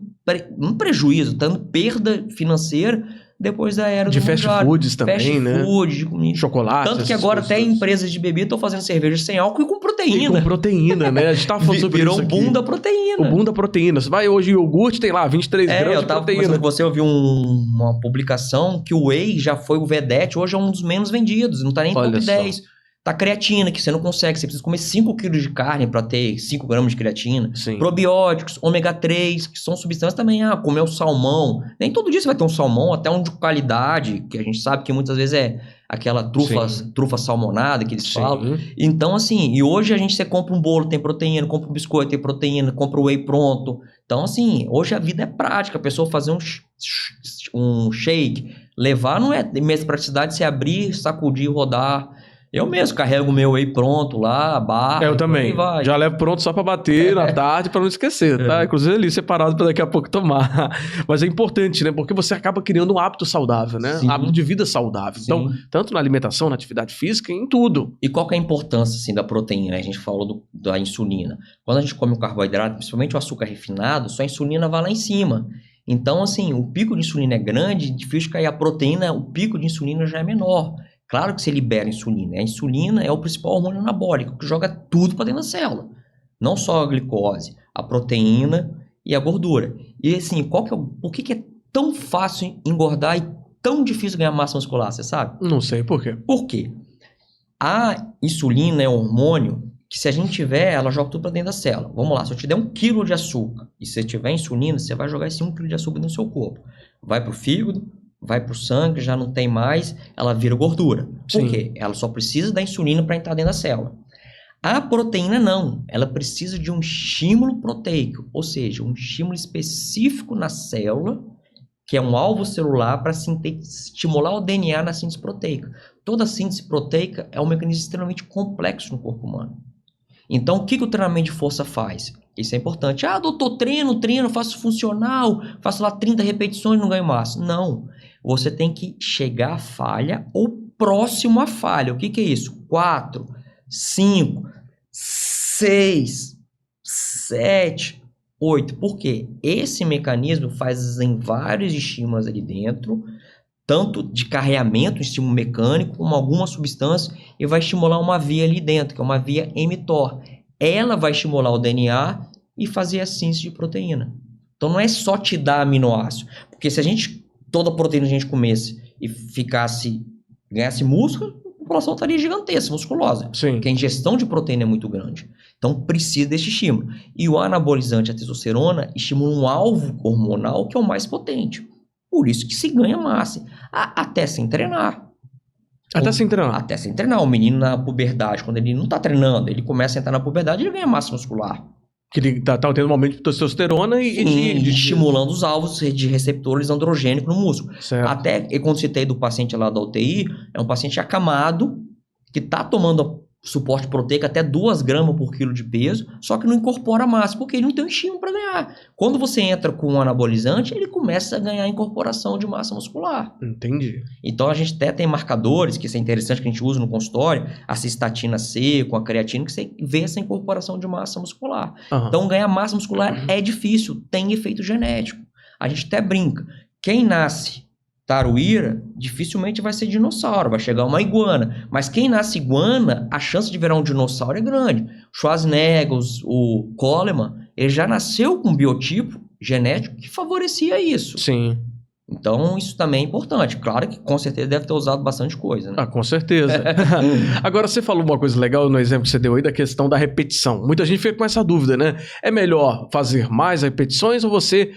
um prejuízo, tá tendo perda financeira depois da era de do fast mundial. foods também, né? Fast food, de comida. Chocolate. Tanto que agora até empresas de bebida estão fazendo cerveja sem álcool e com proteína. E com proteína, né? A gente tava falando sobre isso aqui. Virou um boom da proteína. O boom da proteína. Você vai hoje, iogurte tem lá 23 gramas de proteína. Você ouviu uma publicação que o whey já foi o vedete, hoje é um dos menos vendidos, não tá nem top 10. Tá creatina, que você não consegue, você precisa comer 5 quilos de carne para ter 5 gramas de creatina. Sim. Probióticos, ômega 3, que são substâncias também, comer o salmão. Nem todo dia você vai ter um salmão, até um de qualidade, que a gente sabe que muitas vezes é aquela trufa salmonada que eles falam. Então, assim, e hoje você compra um bolo, tem proteína, compra um biscoito, tem proteína, compra o whey pronto. Então, assim, hoje a vida é prática, a pessoa fazer um shake, levar não é mesmo praticidade, você abrir, sacudir, rodar. Eu mesmo carrego o meu whey pronto lá, barra. Eu também. Já levo pronto só pra bater na tarde, pra não esquecer, tá? Inclusive ali separado pra daqui a pouco tomar. Mas é importante, né? Porque você acaba criando um hábito saudável, né? Sim. Hábito de vida saudável. Sim. Então, tanto na alimentação, na atividade física, em tudo. E qual que é a importância, assim, da proteína? A gente falou da insulina. Quando a gente come o carboidrato, principalmente o açúcar refinado, sua insulina vai lá em cima. Então, assim, o pico de insulina é grande, difícil cair a proteína, o pico de insulina já é menor. Claro que você libera insulina. A insulina é o principal hormônio anabólico, que joga tudo para dentro da célula. Não só a glicose, a proteína e a gordura. E assim, por que é tão fácil engordar e tão difícil ganhar massa muscular, você sabe? Não sei por quê. Por quê? A insulina é um hormônio que, se a gente tiver, ela joga tudo para dentro da célula. Vamos lá, se eu te der 1 quilo de açúcar e se você tiver insulina, você vai jogar esse 1 quilo de açúcar no seu corpo. Vai para o fígado, vai para o sangue, já não tem mais, ela vira gordura. Por quê? Ela só precisa da insulina para entrar dentro da célula. A proteína não, ela precisa de um estímulo proteico, ou seja, um estímulo específico na célula, que é um alvo celular para estimular o DNA na síntese proteica. Toda síntese proteica é um mecanismo extremamente complexo no corpo humano. Então, o que o treinamento de força faz? Isso é importante. Doutor, treino, faço funcional, faço lá 30 repetições e não ganho massa. Não. Você tem que chegar à falha ou próximo à falha. O que é isso? 4, 5, 6, 7, 8. Por quê? Esse mecanismo faz em vários estímulos ali dentro, tanto de carreamento, estímulo mecânico, como alguma substância, e vai estimular uma via ali dentro, que é uma via mTOR. Ela vai estimular o DNA e fazer a síntese de proteína. Então não é só te dar aminoácido, porque se toda a proteína a gente comesse e ganhasse músculo, a população estaria gigantesca, musculosa. Sim. Porque a ingestão de proteína é muito grande. Então precisa desse estímulo. E o anabolizante, a testosterona, estimula um alvo hormonal que é o mais potente. Por isso que se ganha massa. Até sem treinar. Até sem treinar? Até sem treinar. O menino na puberdade, quando ele não está treinando, ele começa a entrar na puberdade, ele ganha massa muscular. Que ele tá tendo um aumento de testosterona e estimulando os alvos de receptores androgênicos no músculo. Certo. Até, quando citei do paciente lá da UTI, é um paciente acamado, que está tomando suporte proteico até 2 gramas por quilo de peso, só que não incorpora massa, porque ele não tem um estímulo para ganhar. Quando você entra com um anabolizante, ele começa a ganhar incorporação de massa muscular. Entendi. Então a gente até tem marcadores, que isso é interessante, que a gente usa no consultório, a cistatina C com a creatina, que você vê essa incorporação de massa muscular. Uhum. Então ganhar massa muscular é difícil, tem efeito genético. A gente até brinca, quem nasce taruíra, dificilmente vai ser dinossauro, vai chegar uma iguana. Mas quem nasce iguana, a chance de virar um dinossauro é grande. Schwarzenegger, o Coleman, ele já nasceu com um biotipo genético que favorecia isso. Sim. Então, isso também é importante. Claro que, com certeza, deve ter usado bastante coisa, né? Com certeza. Agora, você falou uma coisa legal no exemplo que você deu aí da questão da repetição. Muita gente fica com essa dúvida, né? É melhor fazer mais repetições ou você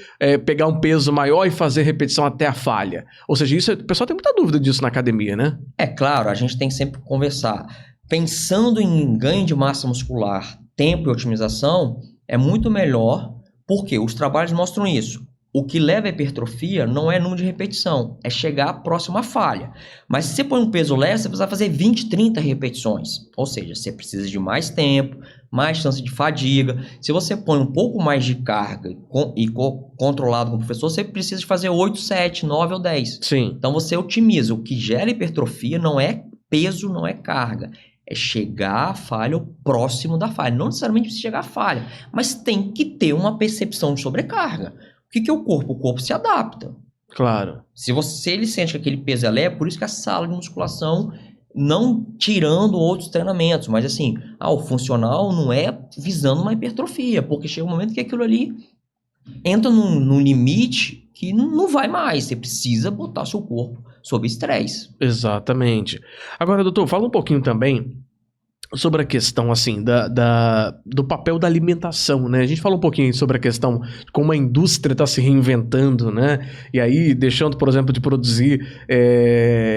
pegar um peso maior e fazer repetição até a falha? Ou seja, o pessoal tem muita dúvida disso na academia, né? É claro, a gente tem que sempre conversar. Pensando em ganho de massa muscular, tempo e otimização, é muito melhor, porque os trabalhos mostram isso. o que leva à hipertrofia não é número de repetição, é chegar próximo à falha. Mas se você põe um peso leve, você precisa fazer 20, 30 repetições. Ou seja, você precisa de mais tempo, mais chance de fadiga. Se você põe um pouco mais de carga e controlado com o professor, você precisa de fazer 8, 7, 9 ou 10. Sim. Então você otimiza. O que gera hipertrofia não é peso, não é carga. É chegar à falha ou próximo da falha. Não necessariamente precisa chegar à falha, mas tem que ter uma percepção de sobrecarga. O que é o corpo? O corpo se adapta. Claro. Se ele sente que aquele peso é leve, por isso que a sala de musculação, não tirando outros treinamentos, mas assim, o funcional não é visando uma hipertrofia, porque chega um momento que aquilo ali entra num limite que não vai mais. Você precisa botar seu corpo sob estresse. Exatamente. Agora, doutor, fala um pouquinho também sobre a questão, assim, do papel da alimentação, né? A gente fala um pouquinho sobre a questão de como a indústria está se reinventando, né? E aí, deixando, por exemplo, de produzir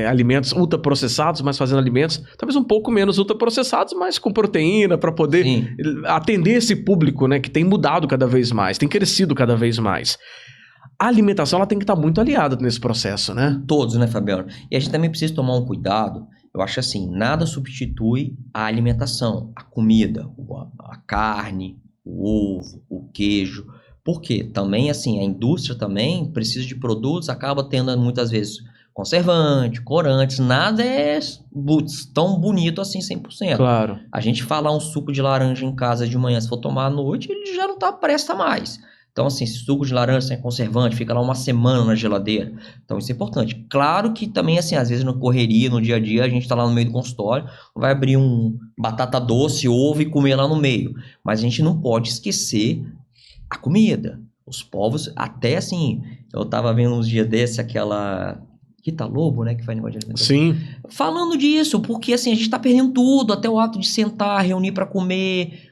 alimentos ultraprocessados, mas fazendo alimentos talvez um pouco menos ultraprocessados, mas com proteína, para poder atender esse público, né? Que tem mudado cada vez mais, tem crescido cada vez mais. A alimentação, ela tem que estar muito aliada nesse processo, né? Todos, né, Fabiano? E a gente também precisa tomar um cuidado. Eu acho assim, nada substitui a alimentação, a comida, a carne, o ovo, o queijo. Por quê? Também, assim, a indústria também precisa de produtos, acaba tendo muitas vezes conservante, corantes, nada é tão bonito assim 100%. Claro. A gente falar um suco de laranja em casa de manhã, se for tomar à noite, ele já não presta mais. Então, assim, suco de laranja sem conservante, fica lá uma semana na geladeira. Então, isso é importante. Claro que também, assim, às vezes na correria, no dia a dia, a gente tá lá no meio do consultório, vai abrir batata doce, ovo e comer lá no meio. Mas a gente não pode esquecer a comida. Os povos, até assim, eu tava vendo uns dias desses aquela Rita Lobo, né, que faz negócio de alimentação. Sim. Falando disso, porque assim, a gente tá perdendo tudo, até o ato de sentar, reunir para comer,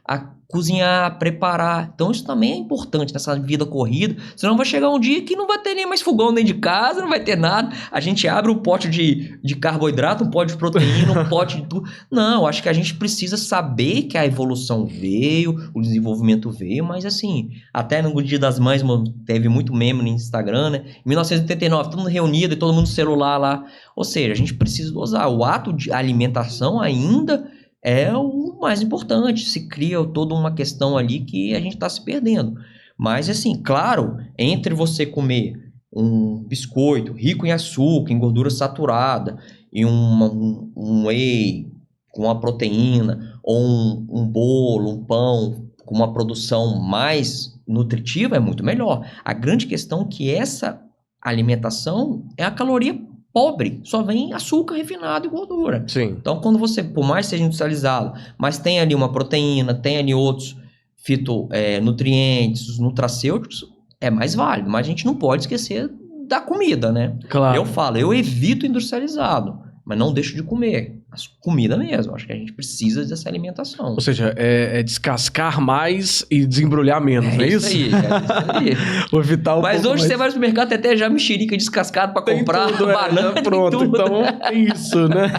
cozinhar, preparar. Então isso também é importante nessa vida corrida, senão vai chegar um dia que não vai ter nem mais fogão dentro de casa, não vai ter nada. A gente abre um pote de carboidrato, um pote de proteína, um pote de tudo. Não, acho que a gente precisa saber que a evolução veio, o desenvolvimento veio, mas assim, até no Dia das Mães teve muito meme no Instagram, né? Em 1989, todo mundo reunido e todo mundo no celular lá. Ou seja, a gente precisa dosar. O ato de alimentação ainda é o mais importante. Se cria toda uma questão ali que a gente está se perdendo. Mas, assim, claro, entre você comer um biscoito rico em açúcar, em gordura saturada, e um whey com uma proteína, ou um bolo, um pão com uma produção mais nutritiva, é muito melhor. A grande questão é que essa alimentação é a caloria pobre, só vem açúcar refinado e gordura. Sim. Então, quando você, por mais seja industrializado, mas tem ali uma proteína, tem ali outros fitonutrientes, os nutracêuticos, é mais válido. Mas a gente não pode esquecer da comida, né? Claro. Eu evito industrializado, mas não deixo de comer. Comida mesmo, acho que a gente precisa dessa alimentação. Ou seja, é descascar mais e desembrulhar menos, não é isso? É isso aí. Vou evitar Mas hoje você vai no supermercado, tem até já mexerica descascado para comprar, tudo, banana, pronto, tudo. Então é isso, né?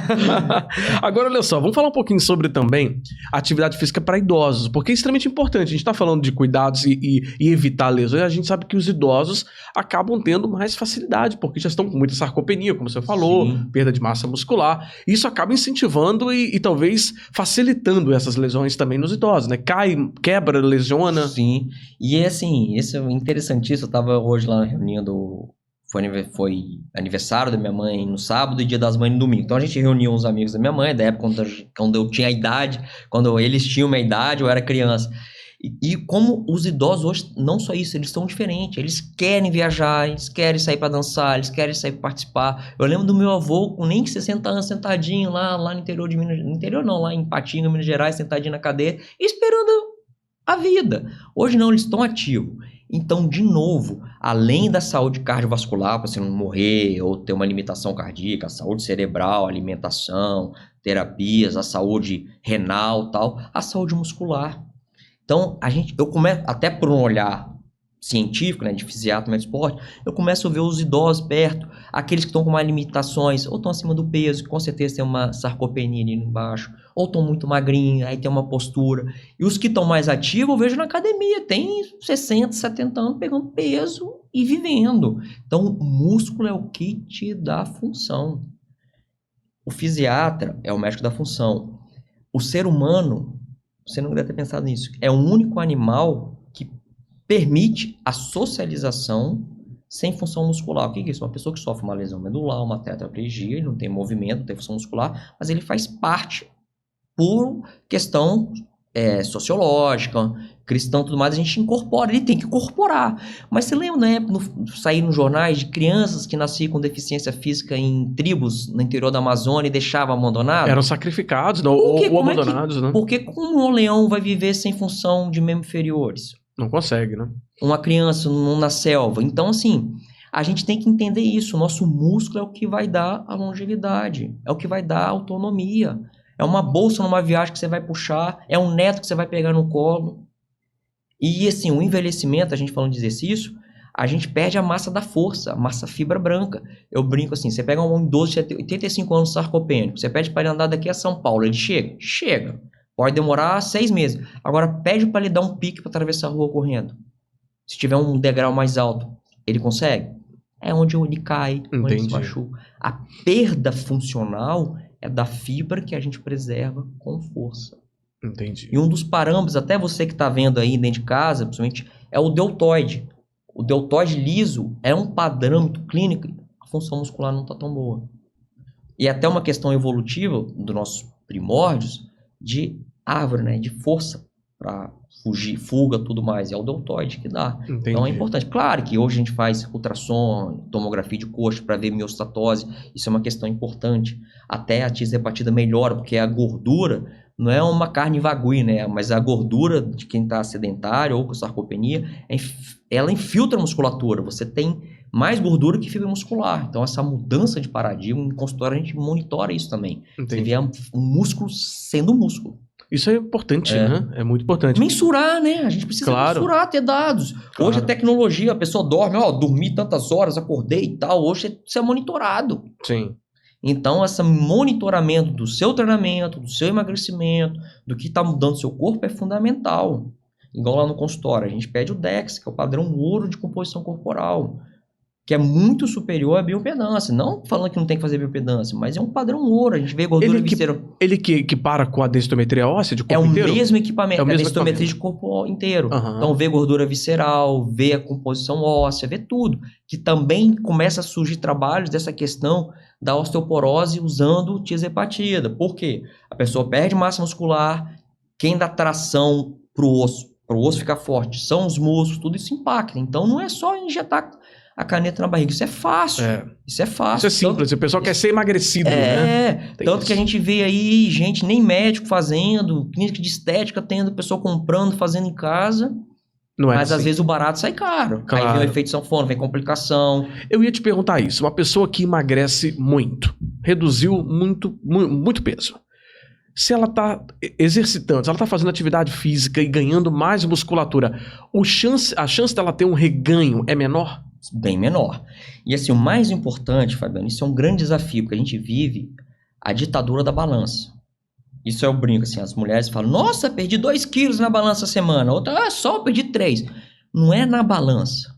Agora, olha só, vamos falar um pouquinho sobre também atividade física para idosos, porque é extremamente importante. A gente está falando de cuidados e evitar lesões, a gente sabe que os idosos acabam tendo mais facilidade, porque já estão com muita sarcopenia, como você falou, Sim. perda de massa muscular. Isso acaba incentivando e talvez facilitando essas lesões também nos idosos, né? Cai, quebra, lesiona. Sim. E assim, isso é interessantíssimo. Eu estava hoje lá reunindo. Foi aniversário da minha mãe no sábado e Dia das Mães no domingo. Então a gente reuniu uns amigos da minha mãe, da época quando eu tinha a idade, quando eles tinham uma idade, eu era criança. E como os idosos hoje, não só isso, eles são diferentes. Eles querem viajar, eles querem sair para dançar, eles querem sair para participar. Eu lembro do meu avô com nem 60 anos sentadinho lá no interior de Minas, no interior não, lá em Patinga, Minas Gerais, sentadinho na cadeira, esperando a vida. Hoje não, eles estão ativos. Então, de novo, além da saúde cardiovascular, para você não morrer ou ter uma limitação cardíaca, a saúde cerebral, alimentação, terapias, a saúde renal, tal, a saúde muscular. Então, eu começo, até por um olhar científico, né, de fisiatra, médico de esporte, eu começo a ver os idosos perto, aqueles que estão com mais limitações, ou estão acima do peso, que com certeza tem uma sarcopenia ali embaixo, ou estão muito magrinhos, aí tem uma postura. E os que estão mais ativos, eu vejo na academia, tem 60, 70 anos pegando peso e vivendo. Então, o músculo é o que te dá função. O fisiatra é o médico da função. O ser humano, você não deve ter pensado nisso, é o único animal que permite a socialização sem função muscular. O que é isso? Uma pessoa que sofre uma lesão medular, uma tetraplegia, ele não tem movimento, não tem função muscular, mas ele faz parte por questão sociológica, cristã, tudo mais, a gente incorpora, ele tem que incorporar. Mas você lembra, né, sair nos jornais de crianças que nasciam com deficiência física em tribos no interior da Amazônia e deixavam abandonados? Eram sacrificados, não, ou abandonados, né? Porque como um leão vai viver sem função de membros inferiores? Não consegue, né? Uma criança na selva. Então, assim, a gente tem que entender isso. O nosso músculo é o que vai dar a longevidade, é o que vai dar a autonomia. É uma bolsa numa viagem que você vai puxar, é um neto que você vai pegar no colo. E, assim, o envelhecimento, a gente falando de exercício, a gente perde a massa da força, a massa fibra branca. Eu brinco assim, você pega um homem idoso de 85 anos sarcopênico, você pede para ele andar daqui a São Paulo, ele chega? Chega. Pode demorar 6 meses. Agora, pede para ele dar um pique para atravessar a rua correndo. Se tiver um degrau mais alto, ele consegue? É onde ele cai, onde ele se machuca. A perda funcional é da fibra que a gente preserva com força. Entendi. E um dos parâmetros, até você que está vendo aí dentro de casa, principalmente, é o deltoide. O deltoide liso é um padrão clínico, a função muscular não está tão boa. E até uma questão evolutiva dos nossos primórdios de árvore, né, de força para fugir, fuga, tudo mais. É o deltoide que dá. Entendi. Então é importante. Claro que hoje a gente faz ultrassom, tomografia de coxa para ver miostatose. Isso é uma questão importante. Até a tireohepatita melhora, porque a gordura não é uma carne vagui, né? Mas a gordura de quem está sedentário ou com sarcopenia, ela infiltra a musculatura. Você tem mais gordura que fibra muscular. Então essa mudança de paradigma, em consultório a gente monitora isso também. Entendi. Você vê um músculo sendo músculo. Isso é importante, né? É muito importante. Mensurar, né? A gente precisa mensurar, ter dados. Claro. Hoje a tecnologia, a pessoa dorme, dormi tantas horas, acordei e tal. Hoje isso é monitorado. Sim. Então, esse monitoramento do seu treinamento, do seu emagrecimento, do que está mudando no seu corpo é fundamental. Igual lá no consultório, a gente pede o DEX, que é o padrão ouro de composição corporal, que é muito superior à bioimpedância. Não falando que não tem que fazer bioimpedância, mas é um padrão ouro. A gente vê gordura visceral. Ele que para com a densitometria óssea de corpo inteiro? É o mesmo equipamento, é a densitometria de corpo inteiro. Uhum. Então, vê gordura visceral, vê a composição óssea, vê tudo. Que também começa a surgir trabalhos dessa questão da osteoporose usando tiazepatida. Por quê? A pessoa perde massa muscular, quem dá tração para o osso ficar forte, são os músculos, tudo isso impacta. Então, não é só injetar a caneta na barriga. Isso é fácil. Isso é fácil. Isso é simples. O pessoal quer ser emagrecido, né? Tanto que a gente vê aí gente, nem médico fazendo, clínica de estética tendo, pessoa comprando, fazendo em casa. Não é mas assim. Às vezes o barato sai caro. Claro. Aí vem o efeito sanfona, vem complicação. Eu ia te perguntar isso. Uma pessoa que emagrece muito, reduziu muito peso. Se ela está exercitando, se ela está fazendo atividade física e ganhando mais musculatura, a chance dela ter um reganho é menor? Bem menor. E assim, o mais importante, Fabiano, isso é um grande desafio, porque a gente vive a ditadura da balança. Isso é o brinco, assim, as mulheres falam, nossa, perdi 2 quilos na balança essa semana. Outra, só perdi 3. Não é na balança,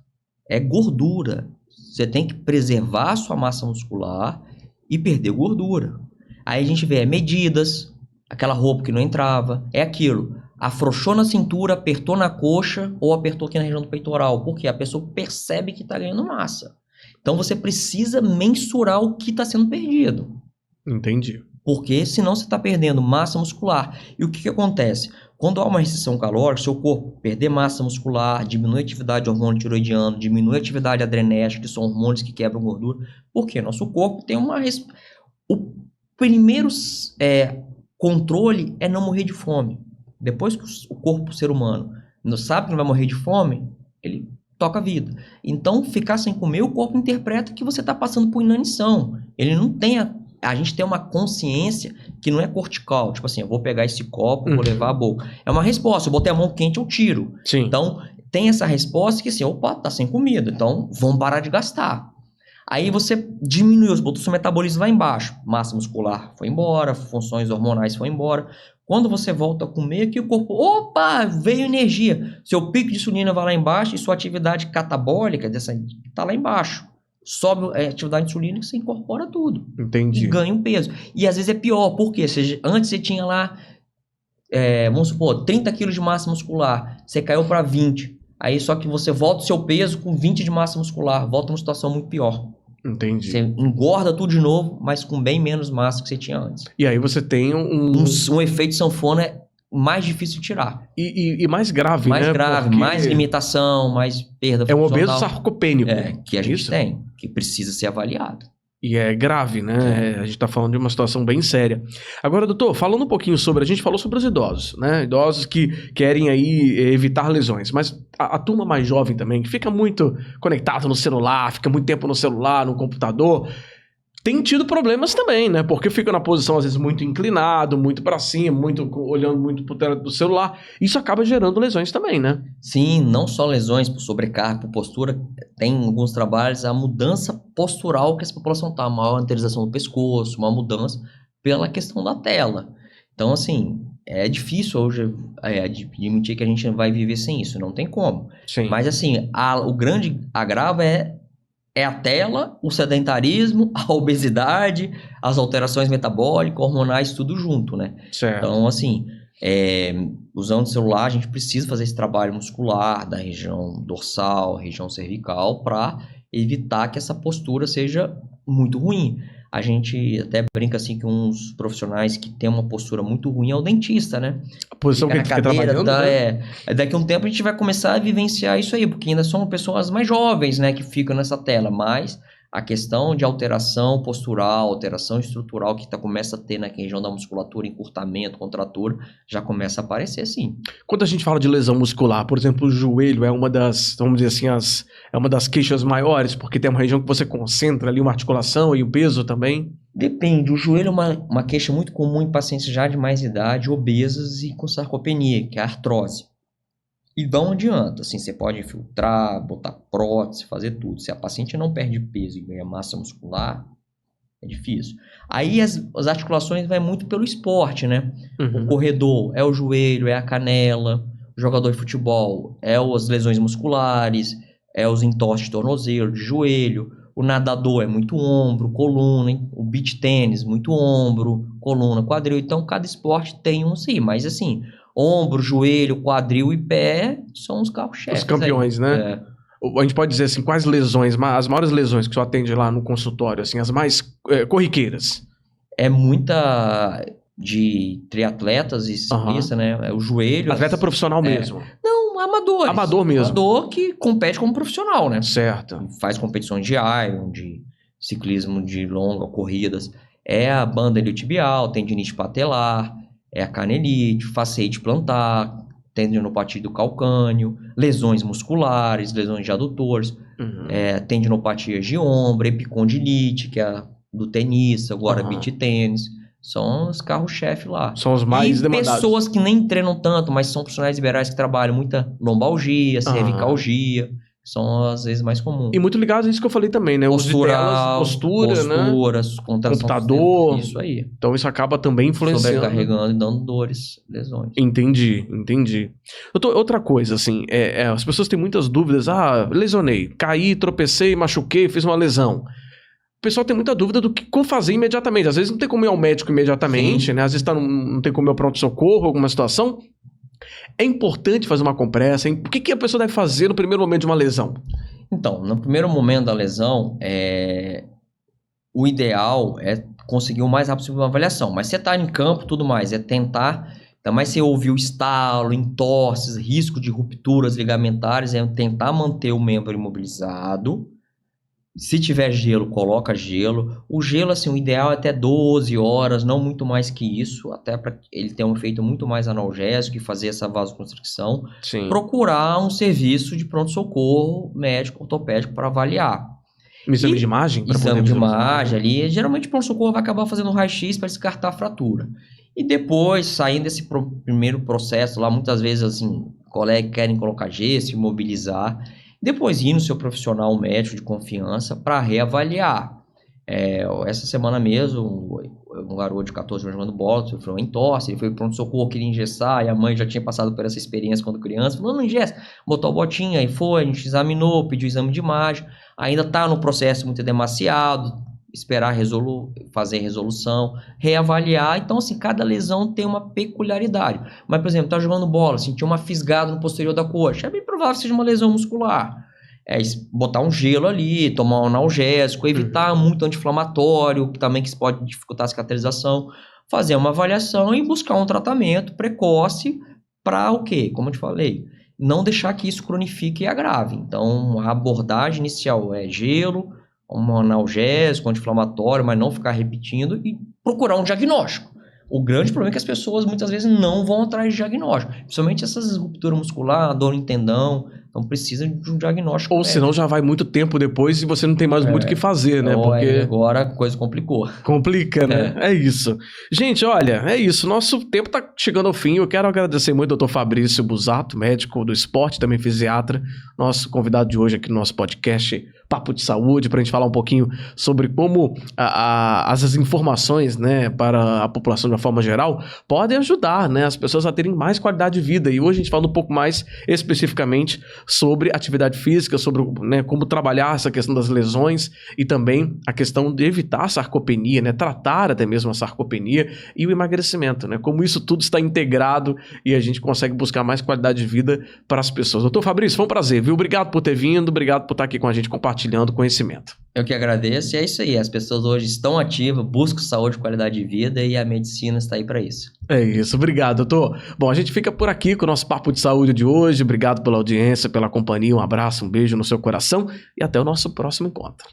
é gordura. Você tem que preservar a sua massa muscular e perder gordura. Aí a gente vê medidas, aquela roupa que não entrava, é aquilo. Afrouxou na cintura, apertou na coxa ou apertou aqui na região do peitoral. Por quê? A pessoa percebe que está ganhando massa. Então você precisa mensurar o que está sendo perdido. Entendi. Porque senão você está perdendo massa muscular. E o que acontece? Quando há uma restrição calórica, seu corpo perder massa muscular, diminui a atividade de hormônio tiroidiano, diminui a atividade adrenérgica, que são hormônios que quebram gordura. Por quê? Nosso corpo tem uma... O primeiro controle é não morrer de fome. Depois que o corpo, o ser humano, não sabe que não vai morrer de fome, ele toca a vida. Então, ficar sem comer, o corpo interpreta que você está passando por inanição. Ele não tem a gente tem uma consciência que não é cortical. Tipo assim, eu vou pegar esse copo, vou levar a boca. É uma resposta. Eu botei a mão quente, eu tiro. Sim. Então, tem essa resposta que assim, opa, tá sem comida. Então, vamos parar de gastar. Aí você diminuiu, botou seu metabolismo lá embaixo. Massa muscular foi embora, funções hormonais foi embora. Quando você volta a comer, que o corpo, opa, veio energia. Seu pico de insulina vai lá embaixo e sua atividade catabólica tá lá embaixo. Sobe a atividade insulínica, você incorpora tudo. Entendi. E ganha um peso. E às vezes é pior, porque antes você tinha lá, vamos supor, 30 quilos de massa muscular, você caiu para 20. Aí só que você volta o seu peso com 20 de massa muscular, volta uma situação muito pior. Entendi. Você engorda tudo de novo, mas com bem menos massa que você tinha antes. E aí você tem um efeito sanfona mais difícil de tirar. E mais grave, mais né? grave, Porque mais limitação, mais perda é um funcional. obeso sarcopênico. Que a gente isso? tem, que precisa ser avaliado. E é grave, né? A gente tá falando de uma situação bem séria. Agora, doutor, falando um pouquinho sobre... A gente falou sobre os idosos, né? Idosos que querem aí evitar lesões. Mas a turma mais jovem também, que fica muito conectado no celular, fica muito tempo no celular, no computador... Tem tido problemas também, né? Porque fica na posição, às vezes, muito inclinado, muito para cima, olhando muito pro tela do celular. Isso acaba gerando lesões também, né? Sim, não só lesões por sobrecarga, por postura. Tem alguns trabalhos, a mudança postural que essa população tá. Maior anteriorização do pescoço, uma mudança pela questão da tela. Então, assim, é difícil hoje admitir que a gente vai viver sem isso. Não tem como. Sim. Mas, assim, o grande agravo é a tela, o sedentarismo, a obesidade, as alterações metabólicas, hormonais, tudo junto, né? Certo. Então, assim, usando o celular, a gente precisa fazer esse trabalho muscular da região dorsal, região cervical, para evitar que essa postura seja muito ruim. A gente até brinca assim que uns profissionais que tem uma postura muito ruim é o dentista, né? A posição que ele fica trabalhando, né? Daqui a um tempo a gente vai começar a vivenciar isso aí, porque ainda são pessoas mais jovens, né, que ficam nessa tela, mas a questão de alteração postural, alteração estrutural que começa a ter na região da musculatura, encurtamento, contratura, já começa a aparecer sim. Quando a gente fala de lesão muscular, por exemplo, o joelho é uma das, vamos dizer assim, é uma das queixas maiores, porque tem uma região que você concentra ali uma articulação e o peso também? Depende, o joelho é uma queixa muito comum em pacientes já de mais idade, obesos e com sarcopenia, que é a artrose. E não adianta, assim, você pode infiltrar, botar prótese, fazer tudo. Se a paciente não perde peso e ganha massa muscular, é difícil. Aí as articulações vai muito pelo esporte, né? Uhum. O corredor é o joelho, é a canela. O jogador de futebol é as lesões musculares, é os entorses de tornozelo, de joelho. O nadador é muito ombro, coluna, hein? O beach tênis, muito ombro, coluna, quadril. Então, cada esporte tem um sim, mas assim... Ombro, joelho, quadril e pé são os carros-chefes. Os campeões, aí, né? A gente pode dizer assim, quais lesões, as maiores lesões que você atende lá no consultório, assim, as mais corriqueiras? É muita de triatletas e ciclistas, né? É o joelho. Atleta profissional mesmo? Não, amadores. Amador mesmo. Amador que compete como profissional, né? Certo. Faz competições de Iron, de ciclismo de longa, corridas. É a banda iliotibial, tendinite patelar, é a canelite, faceite plantar, tendinopatia do calcânio, lesões musculares, lesões de adutores, tendinopatias de ombro, epicondilite, que é do tenista, agora beach tênis. São os carros-chefe lá. São os mais demandados. Pessoas que nem treinam tanto, mas são profissionais liberais que trabalham muita lombalgia, cervicalgia. São às vezes mais comuns. E muito ligado a isso que eu falei também, né? Postural, posturas, né? Computador. Isso aí. Então isso acaba também influenciando. Sobrecarregando e dando dores, lesões. Entendi. Outra coisa, assim, as pessoas têm muitas dúvidas. Lesionei, caí, tropecei, machuquei, fiz uma lesão. O pessoal tem muita dúvida do que como fazer imediatamente. Às vezes não tem como ir ao médico imediatamente, né? Às vezes não tem como ir ao pronto-socorro, alguma situação. É importante fazer uma compressa, hein? O que a pessoa deve fazer no primeiro momento de uma lesão? Então, no primeiro momento da lesão, o ideal é conseguir o mais rápido possível uma avaliação. Mas você está em campo, tudo mais, é tentar... Ainda mais se ouviu estalo, entorses, risco de rupturas ligamentares, é tentar manter o membro imobilizado. Se tiver gelo, coloca gelo. O gelo, assim, o ideal é até 12 horas, não muito mais que isso, até para ele ter um efeito muito mais analgésico e fazer essa vasoconstricção. Sim. Procurar um serviço de pronto-socorro médico, ortopédico para avaliar. Exame de imagem? Exame de imagem ali. Geralmente o pronto-socorro vai acabar fazendo um raio-x para descartar a fratura. E depois, saindo desse primeiro processo lá, muitas vezes, assim, colegas querem colocar gesso, imobilizar. Depois ir no seu profissional médico de confiança para reavaliar. Essa semana mesmo, um garoto de 14 anos jogando bola, sofreu uma entorse, ele foi pro pronto-socorro, queria engessar, e a mãe já tinha passado por essa experiência quando criança, falou, não engessa, botou a botinha, aí foi, a gente examinou, pediu exame de imagem, ainda tá no processo muito demasiado, esperar fazer resolução, reavaliar, então assim, cada lesão tem uma peculiaridade, mas por exemplo, tá jogando bola, sentiu uma fisgada no posterior da coxa, é bem provável que seja uma lesão muscular, botar um gelo ali, tomar um analgésico, evitar muito anti-inflamatório, também que pode dificultar a cicatrização, fazer uma avaliação e buscar um tratamento precoce para o quê? Como eu te falei, não deixar que isso cronifique e agrave. Então, a abordagem inicial é gelo, um analgésico, anti-inflamatório, mas não ficar repetindo e procurar um diagnóstico. O grande problema é que as pessoas muitas vezes não vão atrás de diagnóstico, principalmente essas rupturas muscular, dor em tendão, então precisa de um diagnóstico. Ou senão já vai muito tempo depois e você não tem mais muito o que fazer, né? Porque agora a coisa complicou. Complica, né? É isso. Gente, olha, é isso. Nosso tempo tá chegando ao fim. Eu quero agradecer muito ao Dr. Fabrício Busato, médico do esporte, também fisiatra, nosso convidado de hoje aqui no nosso podcast Papo de Saúde, para a gente falar um pouquinho sobre como as informações, né, para a população de uma forma geral, podem ajudar, né, as pessoas a terem mais qualidade de vida. E hoje a gente fala um pouco mais especificamente sobre atividade física, sobre, né, como trabalhar essa questão das lesões e também a questão de evitar a sarcopenia, né, tratar até mesmo a sarcopenia e o emagrecimento, né, como isso tudo está integrado e a gente consegue buscar mais qualidade de vida para as pessoas. Doutor Fabrício, foi um prazer, viu? Obrigado por ter vindo, obrigado por estar aqui com a gente compartilhando conhecimento. Eu que agradeço, e é isso aí, as pessoas hoje estão ativas, buscam saúde e qualidade de vida e a medicina está aí para isso. É isso, obrigado, doutor. Bom, a gente fica por aqui com o nosso Papo de Saúde de hoje, obrigado pela audiência, pela companhia, um abraço, um beijo no seu coração e até o nosso próximo encontro.